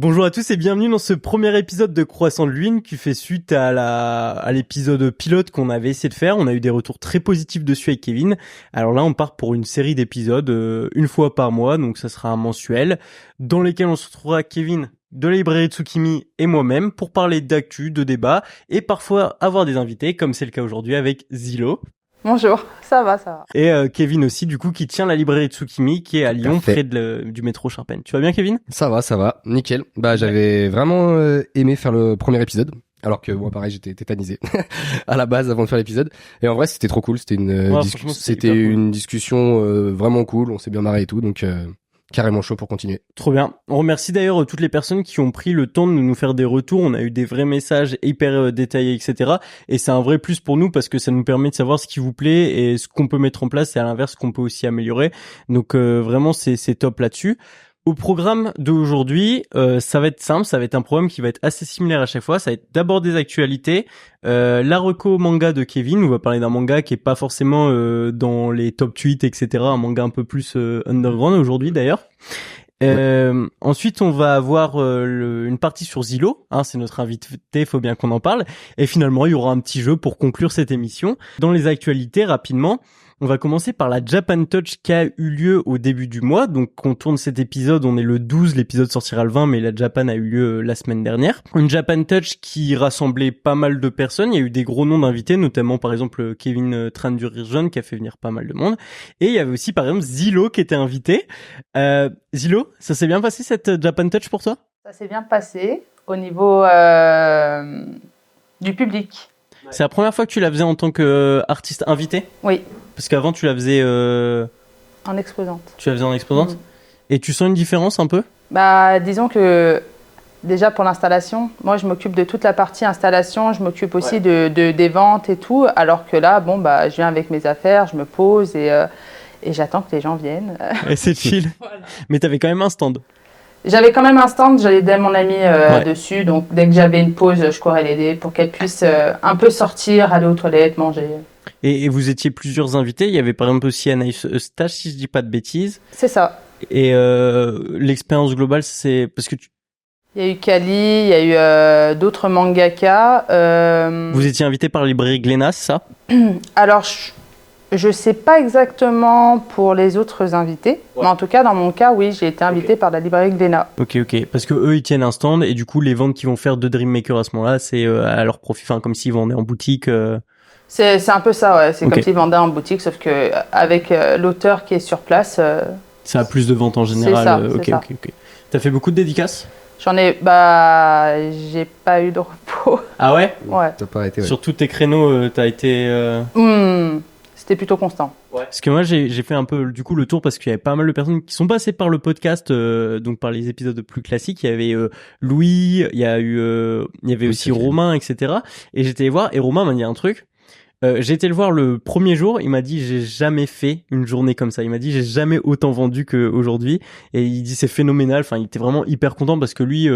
Bonjour à tous et bienvenue dans ce premier épisode de Croissant de Lune qui fait suite à l'épisode pilote qu'on avait essayé de faire. On a eu des retours très positifs dessus avec Kevin. Alors là, on part pour une série d'épisodes une fois par mois, donc ça sera un mensuel, dans lesquels on se retrouvera Kevin de la librairie Tsukimi et moi-même pour parler d'actu, de débats et parfois avoir des invités, comme c'est le cas aujourd'hui avec Zilo. Bonjour, ça va. Et Kevin aussi, du coup, qui tient la librairie Tsukimi, qui est à Lyon, Parfait. près du métro Charpennes. Tu vas bien, Kevin ? Ça va, nickel. J'avais vraiment aimé faire le premier épisode, alors que moi, pareil, j'étais tétanisé à la base avant de faire l'épisode. Et en vrai, c'était trop cool. C'était franchement, c'était hyper cool. une discussion vraiment cool. On s'est bien marré et tout, donc carrément chaud pour continuer. Trop bien. On remercie d'ailleurs toutes les personnes qui ont pris le temps de nous faire des retours. On a eu des vrais messages hyper détaillés, etc. Et c'est un vrai plus pour nous parce que ça nous permet de savoir ce qui vous plaît et ce qu'on peut mettre en place et à l'inverse ce qu'on peut aussi améliorer. Donc vraiment c'est top là-dessus. Au programme d'aujourd'hui, ça va être simple, ça va être un programme qui va être assez similaire à chaque fois. Ça va être d'abord des actualités, la reco manga de Kevin. On va parler d'un manga qui est pas forcément dans les top tweets, etc. Un manga un peu plus underground aujourd'hui d'ailleurs. Ensuite, on va avoir une partie sur Zilo. C'est notre invité, faut bien qu'on en parle. Et finalement, il y aura un petit jeu pour conclure cette émission. Dans les actualités, rapidement, on va commencer par la Japan Touch qui a eu lieu au début du mois. Donc, on tourne cet épisode, on est le 12, l'épisode sortira le 20, mais la Japan a eu lieu la semaine dernière. Une Japan Touch qui rassemblait pas mal de personnes. Il y a eu des gros noms d'invités, notamment par exemple Kevin Trandurirjon qui a fait venir pas mal de monde. Et il y avait aussi par exemple Zilo qui était invité. Zilo, ça s'est bien passé cette Japan Touch pour toi ? Ça s'est bien passé au niveau du public. C'est la première fois que tu la faisais en tant qu'artiste invité ? Oui. Parce qu'avant tu la faisais En exposante. Tu la faisais en exposante ? Et tu sens une différence un peu ? Disons que déjà pour l'installation, moi je m'occupe de toute la partie installation, je m'occupe aussi des ventes et tout, alors que là, je viens avec mes affaires, je me pose et j'attends que les gens viennent. Et c'est chill. Voilà. Mais t'avais quand même un stand. J'avais quand même un stand, j'allais aider mon amie dessus, donc dès que j'avais une pause, je courais l'aider pour qu'elle puisse un peu sortir, aller aux toilettes, manger. Et vous étiez plusieurs invités, il y avait par exemple aussi Anaïs Eustache, si je dis pas de bêtises. C'est ça. Et l'expérience globale, c'est parce que il y a eu Kali, il y a eu d'autres mangaka. Vous étiez invité par la librairie Glénat, c'est ça ? Alors, je sais pas exactement pour les autres invités, mais en tout cas, dans mon cas, oui, j'ai été invité par la librairie Glénat. Ok, parce que eux, ils tiennent un stand et du coup, les ventes qu'ils vont faire de Dream Maker à ce moment-là, c'est à leur profit, enfin, comme s'ils vendaient en boutique. C'est un peu ça, ouais. C'est comme s'ils vendaient en boutique, sauf que avec l'auteur qui est sur place. Ça a plus de ventes en général. C'est ça. Ok. T'as fait beaucoup de dédicaces ? J'en ai, j'ai pas eu de repos. Ah ouais ? Ouais. T'as pas arrêté, ouais. Sur tous tes créneaux, t'as été. C'était plutôt constant. Ouais. Parce que moi, j'ai fait un peu du coup le tour parce qu'il y avait pas mal de personnes qui sont passées par le podcast, donc par les épisodes plus classiques. Il y avait Louis, il y avait aussi Romain, etc. Et j'étais allé voir et Romain m'a dit un truc. J'ai été le voir le premier jour, il m'a dit j'ai jamais fait une journée comme ça. Il m'a dit j'ai jamais autant vendu qu'aujourd'hui et il dit c'est phénoménal. Enfin, il était vraiment hyper content parce que lui,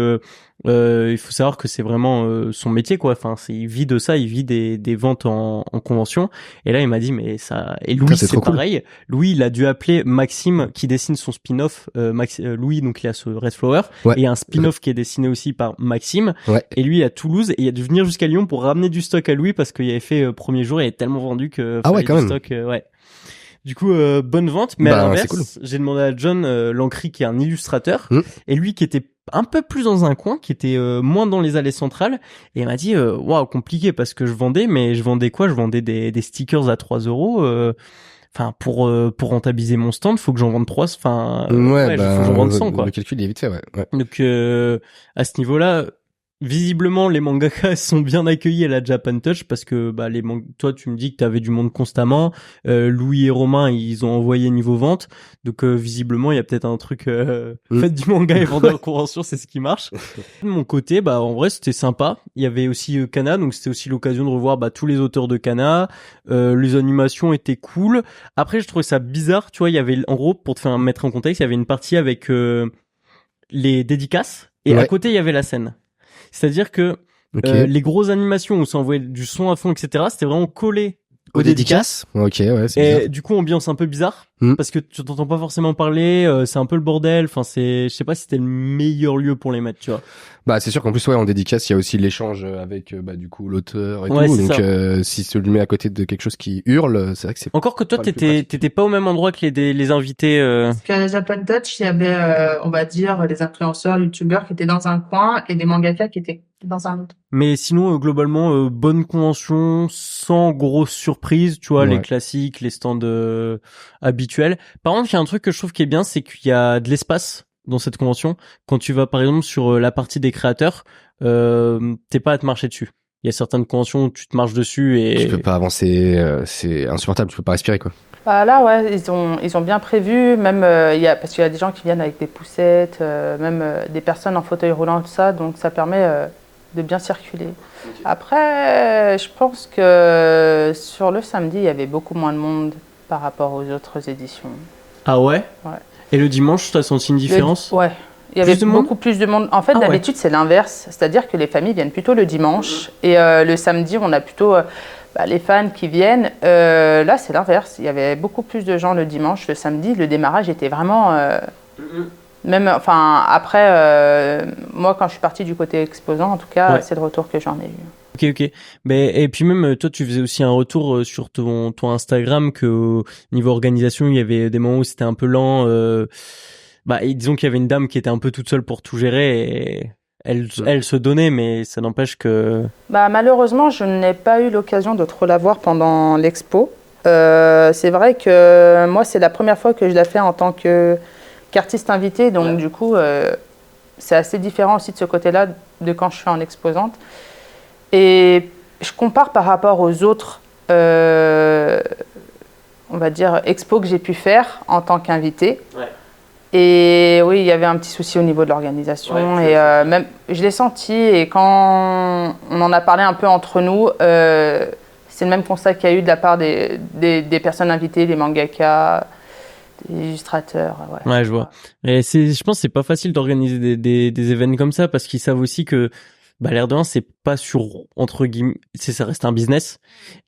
il faut savoir que c'est vraiment son métier quoi. Enfin, il vit de ça, il vit des ventes en convention. Et là, il m'a dit mais ça. Et Louis, c'est pareil. Cool. Louis, il a dû appeler Maxime qui dessine son spin-off. Louis, donc il a ce Red Flower et il y a un spin-off qui est dessiné aussi par Maxime. Ouais. Et lui à Toulouse et il a dû venir jusqu'à Lyon pour ramener du stock à Louis parce qu'il avait fait premier jour. Il est tellement vendu que quand même. Stock, ouais. Du coup, bonne vente. Mais à l'inverse, cool. J'ai demandé à John Lancry, qui est un illustrateur, et lui qui était un peu plus dans un coin, qui était moins dans les allées centrales, et il m'a dit waouh, compliqué parce que je vendais quoi ? Je vendais des stickers à 3 €. Enfin, pour rentabiliser mon stand, faut que j'en vende 3. Enfin, faut que j'en vende 100 quoi. Le calcul est vite fait, ouais. Donc à ce niveau-là. Visiblement, les mangakas sont bien accueillis à la Japan Touch parce que toi, tu me dis que tu avais du monde constamment. Louis et Romain, ils ont envoyé niveau vente. Donc, visiblement, il y a peut-être un truc... Faites du manga et vendez en convention, c'est ce qui marche. De mon côté, en vrai, c'était sympa. Il y avait aussi Kana, donc c'était aussi l'occasion de revoir tous les auteurs de Kana. Les animations étaient cool. Après, je trouvais ça bizarre. Tu vois, il y avait, en gros, pour te faire mettre en contexte, il y avait une partie avec les dédicaces. Et à côté, il y avait la scène. C'est-à-dire que les grosses animations où ça envoyait du son à fond, etc., c'était vraiment collé aux dédicaces. Ok, ouais, c'est et bizarre. du coup, ambiance un peu bizarre. parce que tu t'entends pas forcément parler, c'est un peu le bordel. Enfin, je sais pas si c'était le meilleur lieu pour les mettre, tu vois. Bah c'est sûr qu'en plus en dédicace il y a aussi l'échange avec du coup l'auteur et Ouais, tout, c'est donc si tu le mets à côté de quelque chose qui hurle, c'est vrai que c'est Encore que toi, pas le plus pratique. t'étais pas au même endroit que les invités. Parce qu'à Japan Touch, il y avait, on va dire, les influenceurs, youtubeurs qui étaient dans un coin et des mangaka qui étaient dans un autre. Mais sinon, globalement, bonne convention, sans grosse surprise, tu vois, les classiques, les stands habituels. Par contre, il y a un truc que je trouve qui est bien, c'est qu'il y a de l'espace dans cette convention. Quand tu vas, par exemple, sur la partie des créateurs, t'es pas à te marcher dessus. Il y a certaines conventions où tu te marches dessus et... Tu peux pas avancer, c'est insupportable, tu peux pas respirer, quoi. Bah là, ouais, ils ont bien prévu, même, parce qu'il y a des gens qui viennent avec des poussettes, même des personnes en fauteuil roulant, tout ça, donc ça permet de bien circuler. Okay. Après, je pense que sur le samedi, il y avait beaucoup moins de monde par rapport aux autres éditions. Ah ouais? Ouais. Et le dimanche, tu as senti une différence? Ouais. Il y avait beaucoup plus de monde. En fait, d'habitude, c'est l'inverse. C'est-à-dire que les familles viennent plutôt le dimanche. Et le samedi, on a plutôt les fans qui viennent. Là, c'est l'inverse. Il y avait beaucoup plus de gens le dimanche. Le samedi, le démarrage était vraiment... Même, enfin, après, moi, quand je suis partie du côté exposant, en tout cas, c'est le retour que j'en ai eu. Ok. Mais, et puis même, toi, tu faisais aussi un retour sur ton Instagram que niveau organisation, il y avait des moments où c'était un peu lent. Et disons qu'il y avait une dame qui était un peu toute seule pour tout gérer et elle se donnait, mais ça n'empêche que... Malheureusement, je n'ai pas eu l'occasion de trop la voir pendant l'expo. C'est vrai que moi, c'est la première fois que je la fais en tant qu'artiste invité, donc du coup, c'est assez différent aussi de ce côté-là de quand je suis en exposante. Et je compare par rapport aux autres, on va dire, expos que j'ai pu faire en tant qu'invité. Ouais. Et oui, il y avait un petit souci au niveau de l'organisation. Ouais, et même, je l'ai senti. Et quand on en a parlé un peu entre nous, c'est le même constat qu'il y a eu de la part des personnes invitées, des mangaka, des illustrateurs. Ouais, je vois. Et je pense que c'est pas facile d'organiser des événements comme ça parce qu'ils savent aussi que l'air de rien, c'est pas sur, entre guillemets, ça reste un business.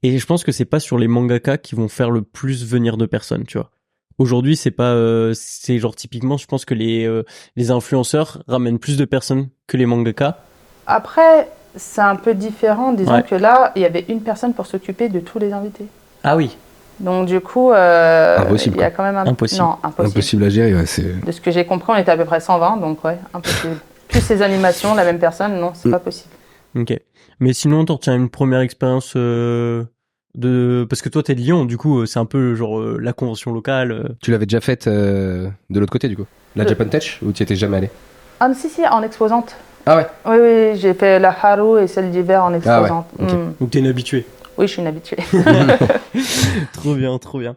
Et je pense que c'est pas sur les mangaka qui vont faire le plus venir de personnes, tu vois. Aujourd'hui, c'est pas, c'est genre typiquement, je pense que les influenceurs ramènent plus de personnes que les mangaka. Après, c'est un peu différent. Disons que là, il y avait une personne pour s'occuper de tous les invités. Ah oui. Donc du coup, impossible, il y a quand même impossible. Non, impossible. Impossible à gérer, ouais, c'est... De ce que j'ai compris, on était à peu près 120, donc ouais, impossible. Plus ces animations, la même personne, non, c'est pas possible. Ok. Mais sinon, t'en retiens une première expérience parce que toi t'es de Lyon, du coup c'est un peu genre la convention locale. Tu l'avais déjà faite de l'autre côté, du coup, la Japan Tech, ou tu y étais jamais allé? Ah si, en exposante. Ah ouais. Oui, j'ai fait la Haru et celle d'hiver en exposante. Ah ouais. Okay. Donc t'es une habituée. Oui, je suis une habituée. Trop bien.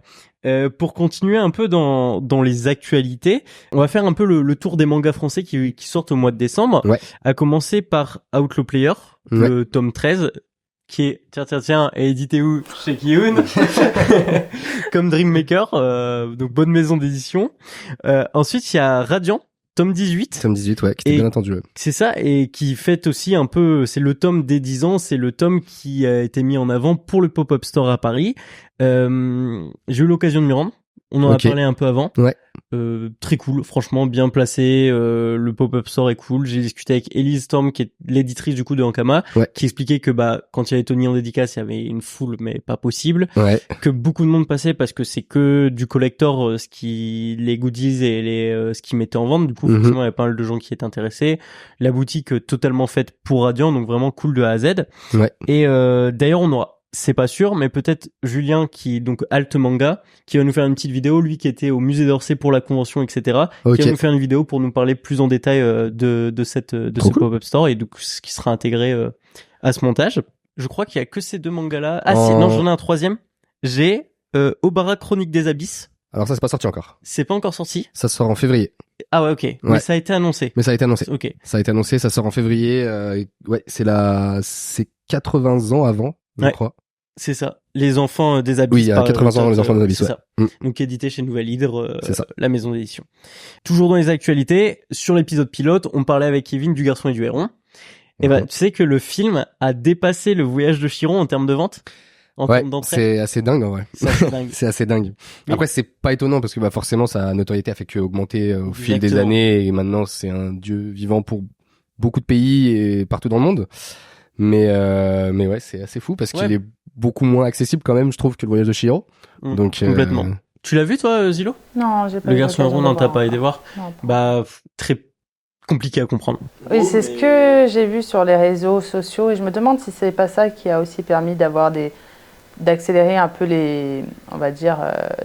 Pour continuer un peu dans les actualités, on va faire un peu le tour des mangas français qui sortent au mois de décembre. Ouais. À commencer par Outlaw Player, le tome 13, qui est, tiens, est édité où? Chez Kiun. Comme Dream Maker, donc bonne maison d'édition. Ensuite, il y a Radiant, tome 18. Tome 18, ouais, qui était bien entendu. Ouais. C'est ça, et qui fête aussi un peu, c'est le tome des 10 ans, c'est le tome qui a été mis en avant pour le Pop-Up Store à Paris. J'ai eu l'occasion de m'y rendre. On en a parlé un peu avant. Ouais. Très cool, franchement bien placé. Le Pop-Up Store est cool. J'ai discuté avec Elise Storm, qui est l'éditrice du coup de Ankama, qui expliquait que quand il y avait Tony en dédicace, il y avait une foule, mais pas possible. Ouais. Que beaucoup de monde passait parce que c'est que du collector, les goodies et ce qu'ils mettaient en vente. Du coup, forcément, il y avait pas mal de gens qui étaient intéressés. La boutique totalement faite pour Radiant, donc vraiment cool de A à Z. Ouais. Et d'ailleurs, on aura, c'est pas sûr, mais peut-être Julien qui donc Alt Manga, qui va nous faire une petite vidéo, lui qui était au musée d'Orsay pour la convention, etc. Qui va nous faire une vidéo pour nous parler plus en détail de ce pop-up store et donc ce qui sera intégré à ce montage. Je crois qu'il y a que ces deux mangas là. Ah si, non, j'en ai un troisième. J'ai Obara Chronique des Abysses. Alors ça c'est pas sorti encore. C'est pas encore sorti. Ça sort en février. Ah ouais, ok. Ouais. Mais ça a été annoncé. Ok. Ça a été annoncé, ça sort en février. Ouais, c'est 80 ans avant. Je crois. C'est ça. Les enfants des Abysses. Oui, il y a 80 ans, les enfants des Abysses. C'est ça. Donc édité chez Nouvelle Hydre, la maison d'édition. Toujours dans les actualités, sur l'épisode pilote, on parlait avec Kevin du Garçon et du Héron. Et tu sais que le film a dépassé le Voyage de Chiron en termes de vente? en Ouais, termes d'entrée. c'est assez dingue en vrai. C'est assez dingue. C'est assez dingue. Oui. Après, c'est pas étonnant parce que bah forcément sa notoriété a fait que augmenter au fil des Exactement. années et maintenant c'est un dieu vivant pour beaucoup de pays et partout dans le monde. Mais ouais, c'est assez fou parce qu'il Ouais. est beaucoup moins accessible quand même, je trouve, que le voyage de Chihiro. Donc Complètement. Tu l'as vu toi, Zilo? Non, j'ai pas Le eu garçon l'occasion héros, de non, t'as voir pas aidé encore. voir? Non. Bah, très compliqué à comprendre. Oui, c'est ce que j'ai vu sur les réseaux sociaux et je me demande si c'est pas ça qui a aussi permis d'accélérer un peu on va dire,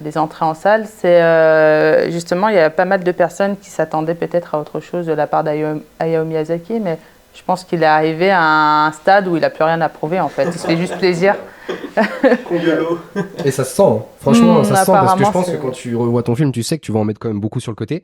les entrées en salle. C'est justement, il y a pas mal de personnes qui s'attendaient peut-être à autre chose de la part d'Hayao Miyazaki, mais je pense qu'il est arrivé à un stade où il a plus rien à prouver en fait. Il se fait juste plaisir. Et ça se sent, hein. Franchement, ça se sent parce que je apparemment, pense que quand tu revois ton film, tu sais que tu vas en mettre quand même beaucoup sur le côté.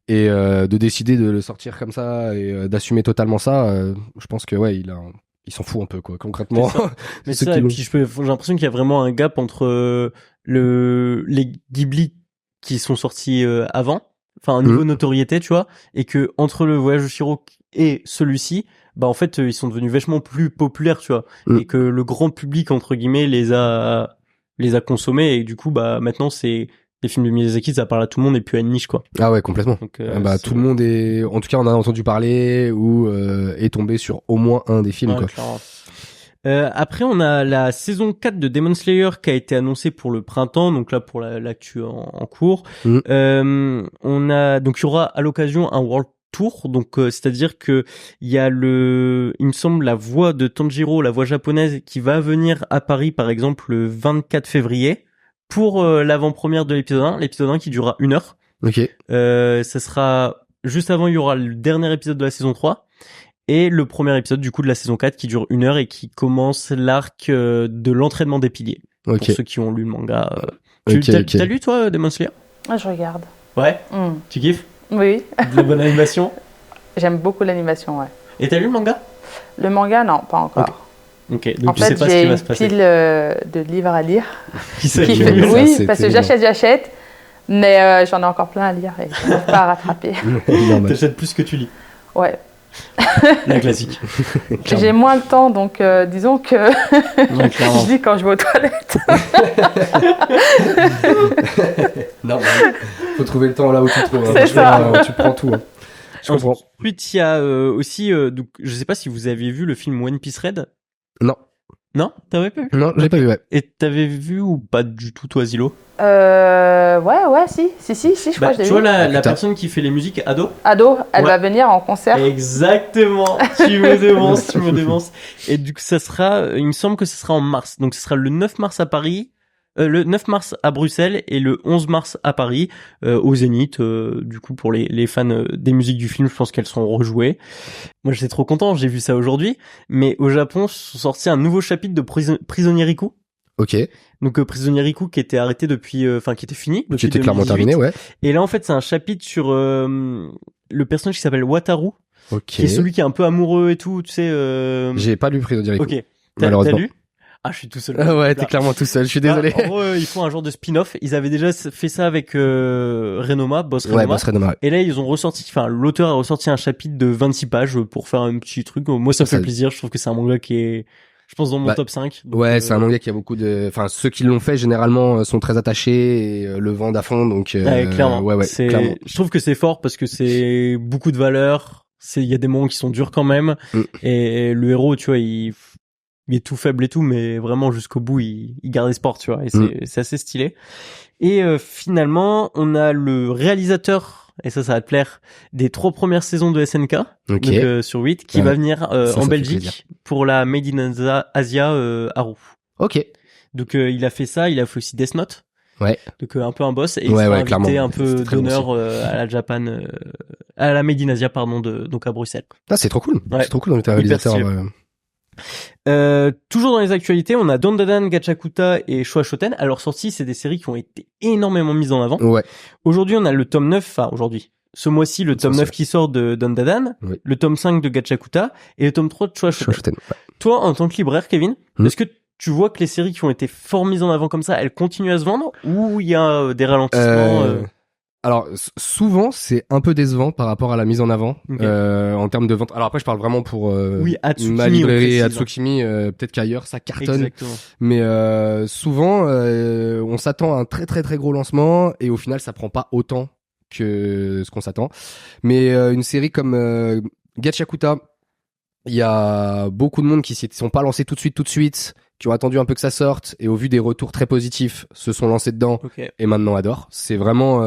Et de décider de le sortir comme ça et d'assumer totalement ça, je pense que ouais, il s'en fout un peu quoi, concrètement. C'est ça. Mais Ceux ça, qui et l'ont. puis j'ai l'impression qu'il y a vraiment un gap entre les Ghibli qui sont sortis avant, enfin un niveau notoriété, tu vois, et que entre le Voyage de Chihiro et celui-ci, bah en fait ils sont devenus vachement plus populaires, tu vois, et que le grand public entre guillemets les a consommés et du coup bah maintenant c'est les films de Miyazaki, ça parle à tout le monde et puis à une niche quoi. Ah ouais, complètement. Donc Bah tout le monde est, en tout cas, on a entendu parler ou est tombé sur au moins un des films ouais, quoi. clairement. Après, on a la saison 4 de Demon Slayer qui a été annoncée pour le printemps, donc là pour l'actu en cours. On a donc il y aura à l'occasion un World Tour, donc c'est-à-dire que il y a il me semble la voix de Tanjiro, la voix japonaise, qui va venir à Paris par exemple le 24 février pour l'avant-première de l'épisode 1 qui durera 1 heure. Ok. Ça sera juste avant, il y aura le dernier épisode de la saison 3. Et le premier épisode du coup de la saison 4 qui dure 1 heure et qui commence l'arc de l'entraînement des piliers. Ok. Pour ceux qui ont lu le manga. Ok. T'as lu toi Demon Slayer? Ah, je regarde. Ouais. Tu kiffes? Oui, De la bonne animation? j'aime beaucoup l'animation, ouais. Et t'as lu le manga? Le manga, non, pas encore. Ok, donc En tu sais fait, pas ce j'ai qui va une se passer. pile de livres à lire. Qui Qui fait- s'accumule. Ça, oui, c'est parce que terrible. j'achète, mais j'en ai encore plein à lire et je n'arrive pas à rattraper. Normal. T'achètes plus que tu lis. Ouais, La classique. j'ai moins le temps, donc disons que Ouais, clairement. je lis quand je vais aux toilettes. Normal. Faut trouver le temps là où tu trouves. C'est Franchement, tu prends tout. Hein. Je comprends. Ensuite, il y a aussi, donc, je sais pas si vous aviez vu le film One Piece Red. Non. Non? T'avais pas vu? Non, j'ai pas vu, ouais. Et t'avais vu ou pas du tout, toi, Zilo? Ouais, si, je crois que je l'ai tu vois vu. la Putain. personne qui fait les musiques ado? Ado, elle Ouais. va venir en concert. Exactement. Tu me devances. Et du coup, ça sera, il me semble que ce sera en mars. Donc, ce sera le 9 mars à Paris, le 9 mars à Bruxelles et le 11 mars à Paris, au Zénith. Du coup, pour les fans des musiques du film, je pense qu'elles sont rejouées. Moi, j'étais trop content. J'ai vu ça aujourd'hui. Mais au Japon, sont sortis un nouveau chapitre de Prisonnier Riku. Ok. Donc Prisonnier Riku qui était arrêté depuis, qui était fini. Qui depuis était clairement 2018. terminé, ouais. Et là, en fait, c'est un chapitre sur le personnage qui s'appelle Wataru, Ok. qui est celui qui est un peu amoureux et tout, tu sais. J'ai pas lu Prisonnier Riku. Ok. T'as Malheureusement. lu? Ah, je suis tout seul. Ah ouais, Là. t'es clairement tout seul. Je suis désolé. Ah, en gros, ils font un genre de spin-off. Ils avaient déjà fait ça avec Renoma, Boss Ouais, Renoma. bah, ce serait dommage. Et là, ils ont ressorti, l'auteur a ressorti un chapitre de 26 pages pour faire un petit truc. Moi, ça me fait Ça- plaisir. Je trouve que c'est un manga qui est, je pense, dans mon Bah, top 5. Donc, Ouais, c'est un manga qui a beaucoup de, enfin, ceux qui l'ont fait généralement sont très attachés et le vendent à fond, donc. Ouais, clairement. Ouais, clairement. Je trouve que c'est fort parce que c'est beaucoup de valeur. Il y a des moments qui sont durs quand même. Et le héros, tu vois, il est tout faible et tout, mais vraiment jusqu'au bout, il garde espoir, tu vois. Et c'est assez stylé. Et finalement, on a le réalisateur, et ça va te plaire, des 3 premières saisons de SNK, Ok. donc sur 8, qui Ouais. va venir Ça en fait Belgique plaisir. pour la Made in Asia Haru. Ok. Donc il a fait ça, il a fait aussi Death Note. Ouais. Donc un peu un boss et il Ouais, sera ouais, invité clairement. un peu C'était très bon d'honneur à la Japan, à la Made in Asia pardon, donc à Bruxelles. Ah, c'est trop cool. Ouais. C'est trop cool dans les Hyper réalisateurs. stylé. Toujours dans les actualités, on a Dandadan, Gachakuta et Shoashoten. À leur sortie, c'est des séries qui ont été énormément mises en avant. Ouais. Aujourd'hui, on a le tome 9, enfin aujourd'hui, ce mois-ci, le tome 9 qui sort de Dandadan, Oui. le tome 5 de Gachakuta et le tome 3 de Shoashoten. Shoshuten. Ouais. Toi, en tant que libraire, Kevin, est-ce que tu vois que les séries qui ont été fort mises en avant comme ça, elles continuent à se vendre ou il y a des ralentissements Alors souvent c'est un peu décevant par rapport à la mise en avant Okay. en termes de vente. Alors après je parle vraiment pour Oui, Atsukimi, ma on librairie précise, hein. Atsukimi, peut-être qu'ailleurs ça cartonne. Exactement. Mais souvent on s'attend à un très très très gros lancement et au final ça prend pas autant que ce qu'on s'attend. Mais une série comme Gachakuta, il y a beaucoup de monde qui s'y sont pas lancés tout de suite, qui ont attendu un peu que ça sorte et au vu des retours très positifs se sont lancés dedans Ok. et maintenant adorent. C'est vraiment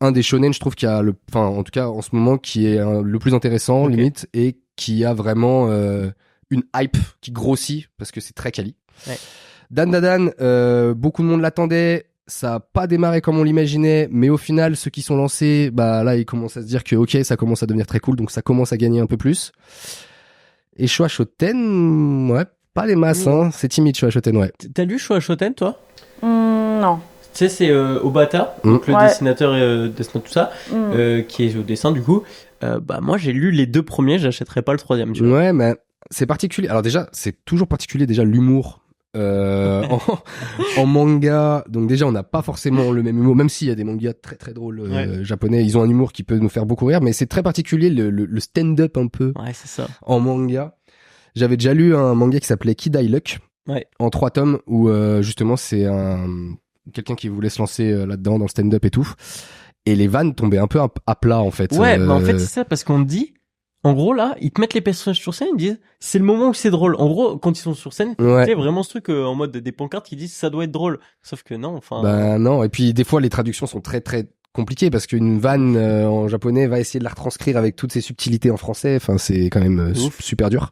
un des shonen, je trouve, qui a enfin en tout cas en ce moment, qui est le plus intéressant, Ok. limite, et qui a vraiment une hype qui grossit parce que c'est très quali. Ouais. Dan Dan Dan, beaucoup de monde l'attendait. Ça a pas démarré comme on l'imaginait, mais au final, ceux qui sont lancés, bah là, ils commencent à se dire que ok, ça commence à devenir très cool, donc ça commence à gagner un peu plus. Et Showa Shoten, ouais, pas les masses, hein. C'est timide Showa Shoten, ouais. T'as lu Showa Shoten, toi? Non. Tu sais, c'est Obata, donc le Ouais. dessinateur et dessin tout ça, qui est au dessin du coup. Bah moi j'ai lu les 2 premiers, j'achèterai pas le 3e. Tu vois. Ouais, mais c'est particulier. Alors déjà, c'est toujours particulier déjà l'humour. En manga, donc déjà on n'a pas forcément le même humour, même s'il y a des mangas très très drôles Ouais. japonais, ils ont un humour qui peut nous faire beaucoup rire, mais c'est très particulier le stand-up un peu Ouais, c'est ça. en manga. J'avais déjà lu un manga qui s'appelait Kid Eye Luck, Ouais. en 3 tomes, où justement c'est quelqu'un qui voulait se lancer là-dedans dans le stand-up et tout, et les vannes tombaient un peu à plat en fait. Ouais, mais en fait c'est ça parce qu'on dit, en gros là, ils te mettent les personnages sur scène, ils disent c'est le moment où c'est drôle. En gros, quand ils sont sur scène, Ouais. tu sais vraiment ce truc en mode des pancartes qui disent ça doit être drôle. Sauf que non, enfin. Ben non, et puis des fois les traductions sont très très compliquées parce qu'une vanne en japonais va essayer de la retranscrire avec toutes ses subtilités en français, enfin c'est quand même Ouf. super dur.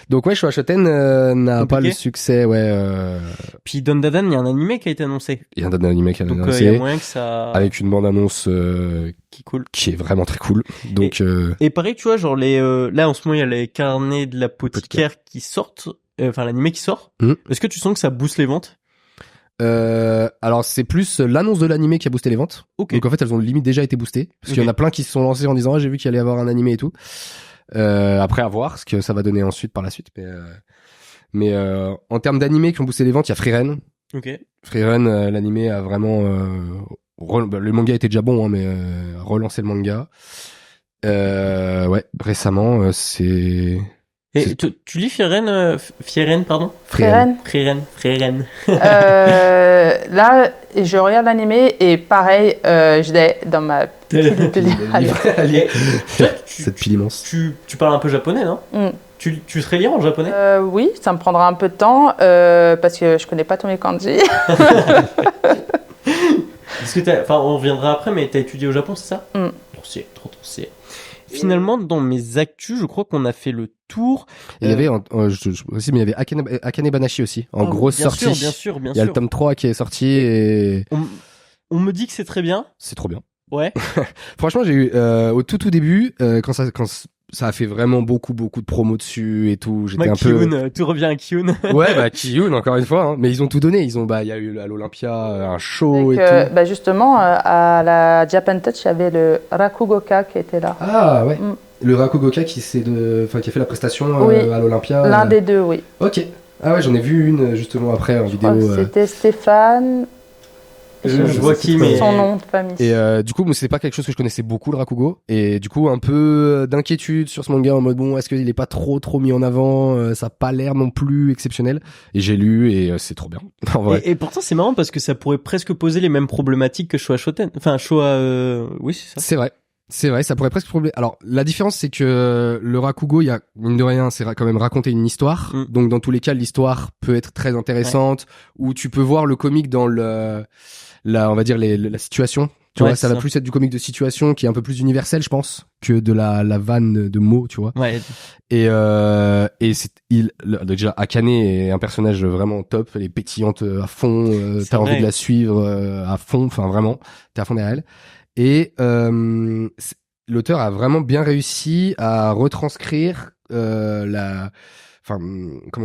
Donc ouais, Showa Shoten n'a pas Compliqué. le succès, ouais. Puis Don Dadan, il y a un animé qui a été annoncé. Il y a un animé qui a Donc il annoncé y a moyen que ça. avec une bande-annonce Qui cool. qui est vraiment très cool. Donc Et pareil, tu vois, genre là en ce moment il y a les carnets de l'apothicaire qui sortent, enfin l'animé qui sort. Est-ce que tu sens que ça booste les ventes? alors c'est plus l'annonce de l'animé qui a boosté les ventes. Ok. Donc en fait elles ont limite déjà été boostées parce qu'il y en a plein qui se sont lancés en disant j'ai vu qu'il allait y avoir un animé et tout. Après à voir ce que ça va donner ensuite par la suite, mais en termes d'animés qui ont boosté les ventes, il y a Frieren. Ok. Frieren, l'animé a vraiment le manga était déjà bon, hein, mais relancer le manga. Ouais, récemment, c'est Et tu lis Fieren, pardon? Frieren. Frieren. Là, je regarde l'animé et pareil, je l'ai dans ma petite Allez. Toi, Cette pile immense. tu parles un peu japonais, non? Tu serais lire en japonais? Oui, ça me prendra un peu de temps parce que je connais pas tous mes kanji. Parce que on reviendra après, mais t'as étudié au Japon, c'est ça? Trop stylé, trop stylé. Finalement, dans mes actus, je crois qu'on a fait le tour. Il y avait, aussi, mais il y avait Akane Banashi aussi, en grosse sortie. Bien sûr. Il y a le tome 3 qui est sorti et On me dit que c'est très bien. c'est trop bien. Ouais. Franchement, j'ai eu, au tout début, quand ça a fait vraiment beaucoup de promos dessus et tout, j'étais un peu... Kiyun, tout revient à Kiyun. Ouais, bah, Kiyun, encore une fois, hein. Mais ils ont tout donné. Il y a eu à l'Olympia un show et tout. Bah justement, à la Japan Touch, il y avait le Rakugoka qui était là. Ah, ouais. Le Rakugoka qui a fait la prestation Oui. à l'Olympia. L'un des deux, oui. Ok. Ah ouais, j'en ai vu une justement après en Je crois vidéo. que c'était Stéphane. Je vois qui, mais... Son nom de famille. Et du coup, moi, c'était pas quelque chose que je connaissais beaucoup, le Rakugo. Et du coup, un peu d'inquiétude sur ce manga en mode bon, est-ce qu'il est pas trop mis en avant, ça a pas l'air non plus exceptionnel. Et j'ai lu et c'est trop bien. En vrai. Et pourtant, c'est marrant parce que ça pourrait presque poser les mêmes problématiques que Showa Shoten. Enfin, Showa... Oui, c'est ça. C'est vrai, ça pourrait presque problème. Alors, la différence, c'est que le Rakugo, il y a, mine de rien, c'est quand même raconter une histoire. Donc, dans tous les cas, l'histoire peut être très intéressante, ou tu peux voir le comique dans on va dire, la situation. Tu vois, ça va plus être du comique de situation qui est un peu plus universel, je pense, que de la vanne de mots, tu vois. Ouais. Et déjà, Akane est un personnage vraiment top, elle est pétillante à fond, t'as envie de la suivre à fond, enfin vraiment, t'es à fond derrière elle. Et l'auteur a vraiment bien réussi à retranscrire comment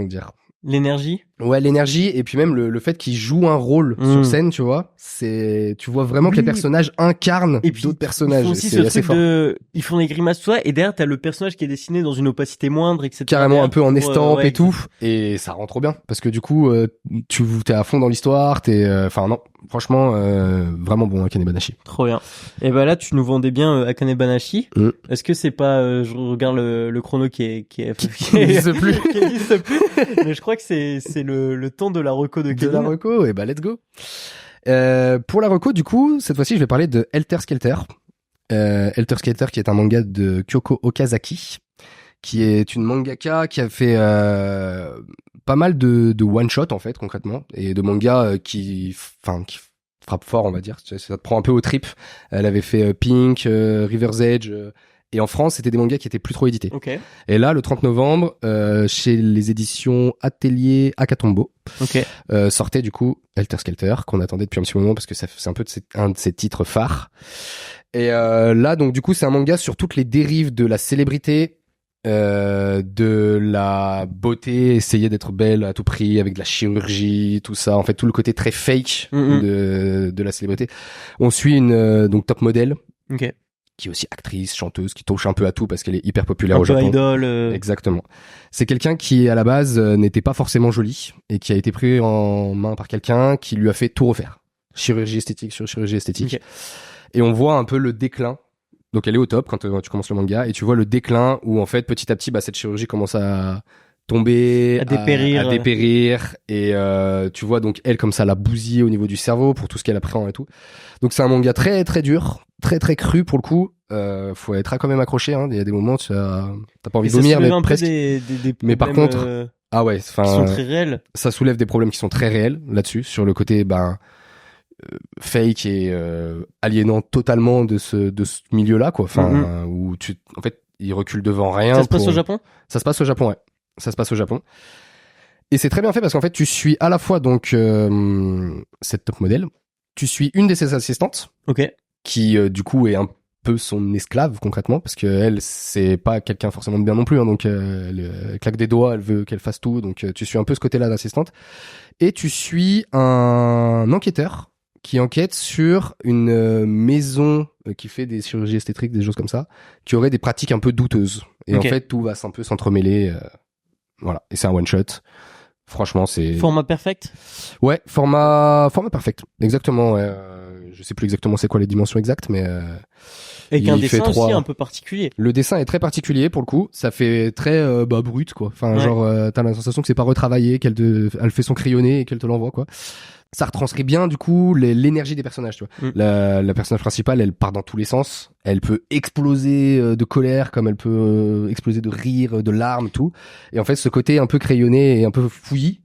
dire, L'énergie. Ouais, l'énergie et puis même le fait qu'il joue un rôle sur scène, tu vois, tu vois vraiment que les personnages incarnent d'autres personnages. Ils font aussi c'est ce assez truc fort. ils font des grimaces tout ça et derrière t'as le personnage qui est dessiné dans une opacité moindre, etc. Carrément un peu en estampe ouais, et tout, et ça rend trop bien parce que du coup, t'es à fond dans l'histoire, enfin non, franchement, vraiment bon Akane Banashi. Trop bien. Et ben là, tu nous vendais bien Akane Banashi. Est-ce que c'est pas, je regarde le chrono qui n'existe plus. qui n'existe plus. Mais je crois que c'est le temps de la reco de Kevin. De la reco, et bah let's go. Pour la reco, du coup, cette fois-ci, je vais parler de Helter Skelter. Helter Skelter, qui est un manga de Kyoko Okazaki, qui est une mangaka qui a fait pas mal de one-shot en fait concrètement, et de mangas qui frappe fort, on va dire. Ça te prend un peu aux tripes. Elle avait fait Pink, River's Edge. Et en France, c'était des mangas qui étaient plus trop édités. Okay. Et là, le 30 novembre, chez les éditions Atelier Akatombo, sortait du coup Helter Skelter, qu'on attendait depuis un petit moment parce que c'est un peu un de ses titres phares. Et là, donc du coup, c'est un manga sur toutes les dérives de la célébrité, de la beauté, essayer d'être belle à tout prix avec de la chirurgie, tout ça. En fait, tout le côté très fake de la célébrité. On suit une donc top modèle. Qui est aussi actrice, chanteuse, qui touche un peu à tout parce qu'elle est hyper populaire au Japon. Idol. Exactement. C'est quelqu'un qui, à la base, n'était pas forcément joli et qui a été pris en main par quelqu'un qui lui a fait tout refaire. Chirurgie esthétique sur chirurgie esthétique. Et on voit un peu le déclin. Donc elle est au top quand tu commences le manga et tu vois le déclin où en fait petit à petit cette chirurgie commence à tomber, à dépérir. Et tu vois donc elle comme ça la bousiller au niveau du cerveau pour tout ce qu'elle apprend et tout. Donc c'est un manga très très dur, très très cru pour le coup. Faut être quand même accroché, hein. Il y a des moments où t'as pas envie de vomir, mais presque. Mais par contre, ah ouais, enfin, qui sont très réels. Ça soulève des problèmes qui sont très réels là-dessus, sur le côté fake et aliénant totalement de ce milieu-là, quoi. Enfin, où en fait, il recule devant rien. Ça se passe au Japon ? Ça se passe au Japon, ouais. Ça se passe au Japon. Et c'est très bien fait parce qu'en fait, tu suis à la fois donc cette top modèle, tu suis une de ses assistantes, qui du coup est un peu son esclave concrètement parce que elle c'est pas quelqu'un forcément de bien non plus, hein, donc elle claque des doigts, elle veut qu'elle fasse tout, donc tu suis un peu ce côté-là d'assistante. Et tu suis un enquêteur qui enquête sur une maison qui fait des chirurgies esthétiques, des choses comme ça, qui aurait des pratiques un peu douteuses. Et en fait, tout va un peu s'entremêler. Voilà. Et c'est un one-shot. Franchement, c'est... Format perfect ? Ouais, format perfect. Exactement, ouais. Je sais plus exactement c'est quoi les dimensions exactes, mais... Avec un dessin aussi un peu particulier. Le dessin est très particulier pour le coup. Ça fait très brut, quoi. Enfin, genre, t'as la sensation que c'est pas retravaillé, elle fait son crayonné et qu'elle te l'envoie, quoi. Ça retranscrit bien du coup l'énergie des personnages, tu vois. La personnage principale, elle part dans tous les sens, elle peut exploser de colère comme elle peut exploser de rire, de larmes, tout. Et en fait, ce côté un peu crayonné et un peu fouillis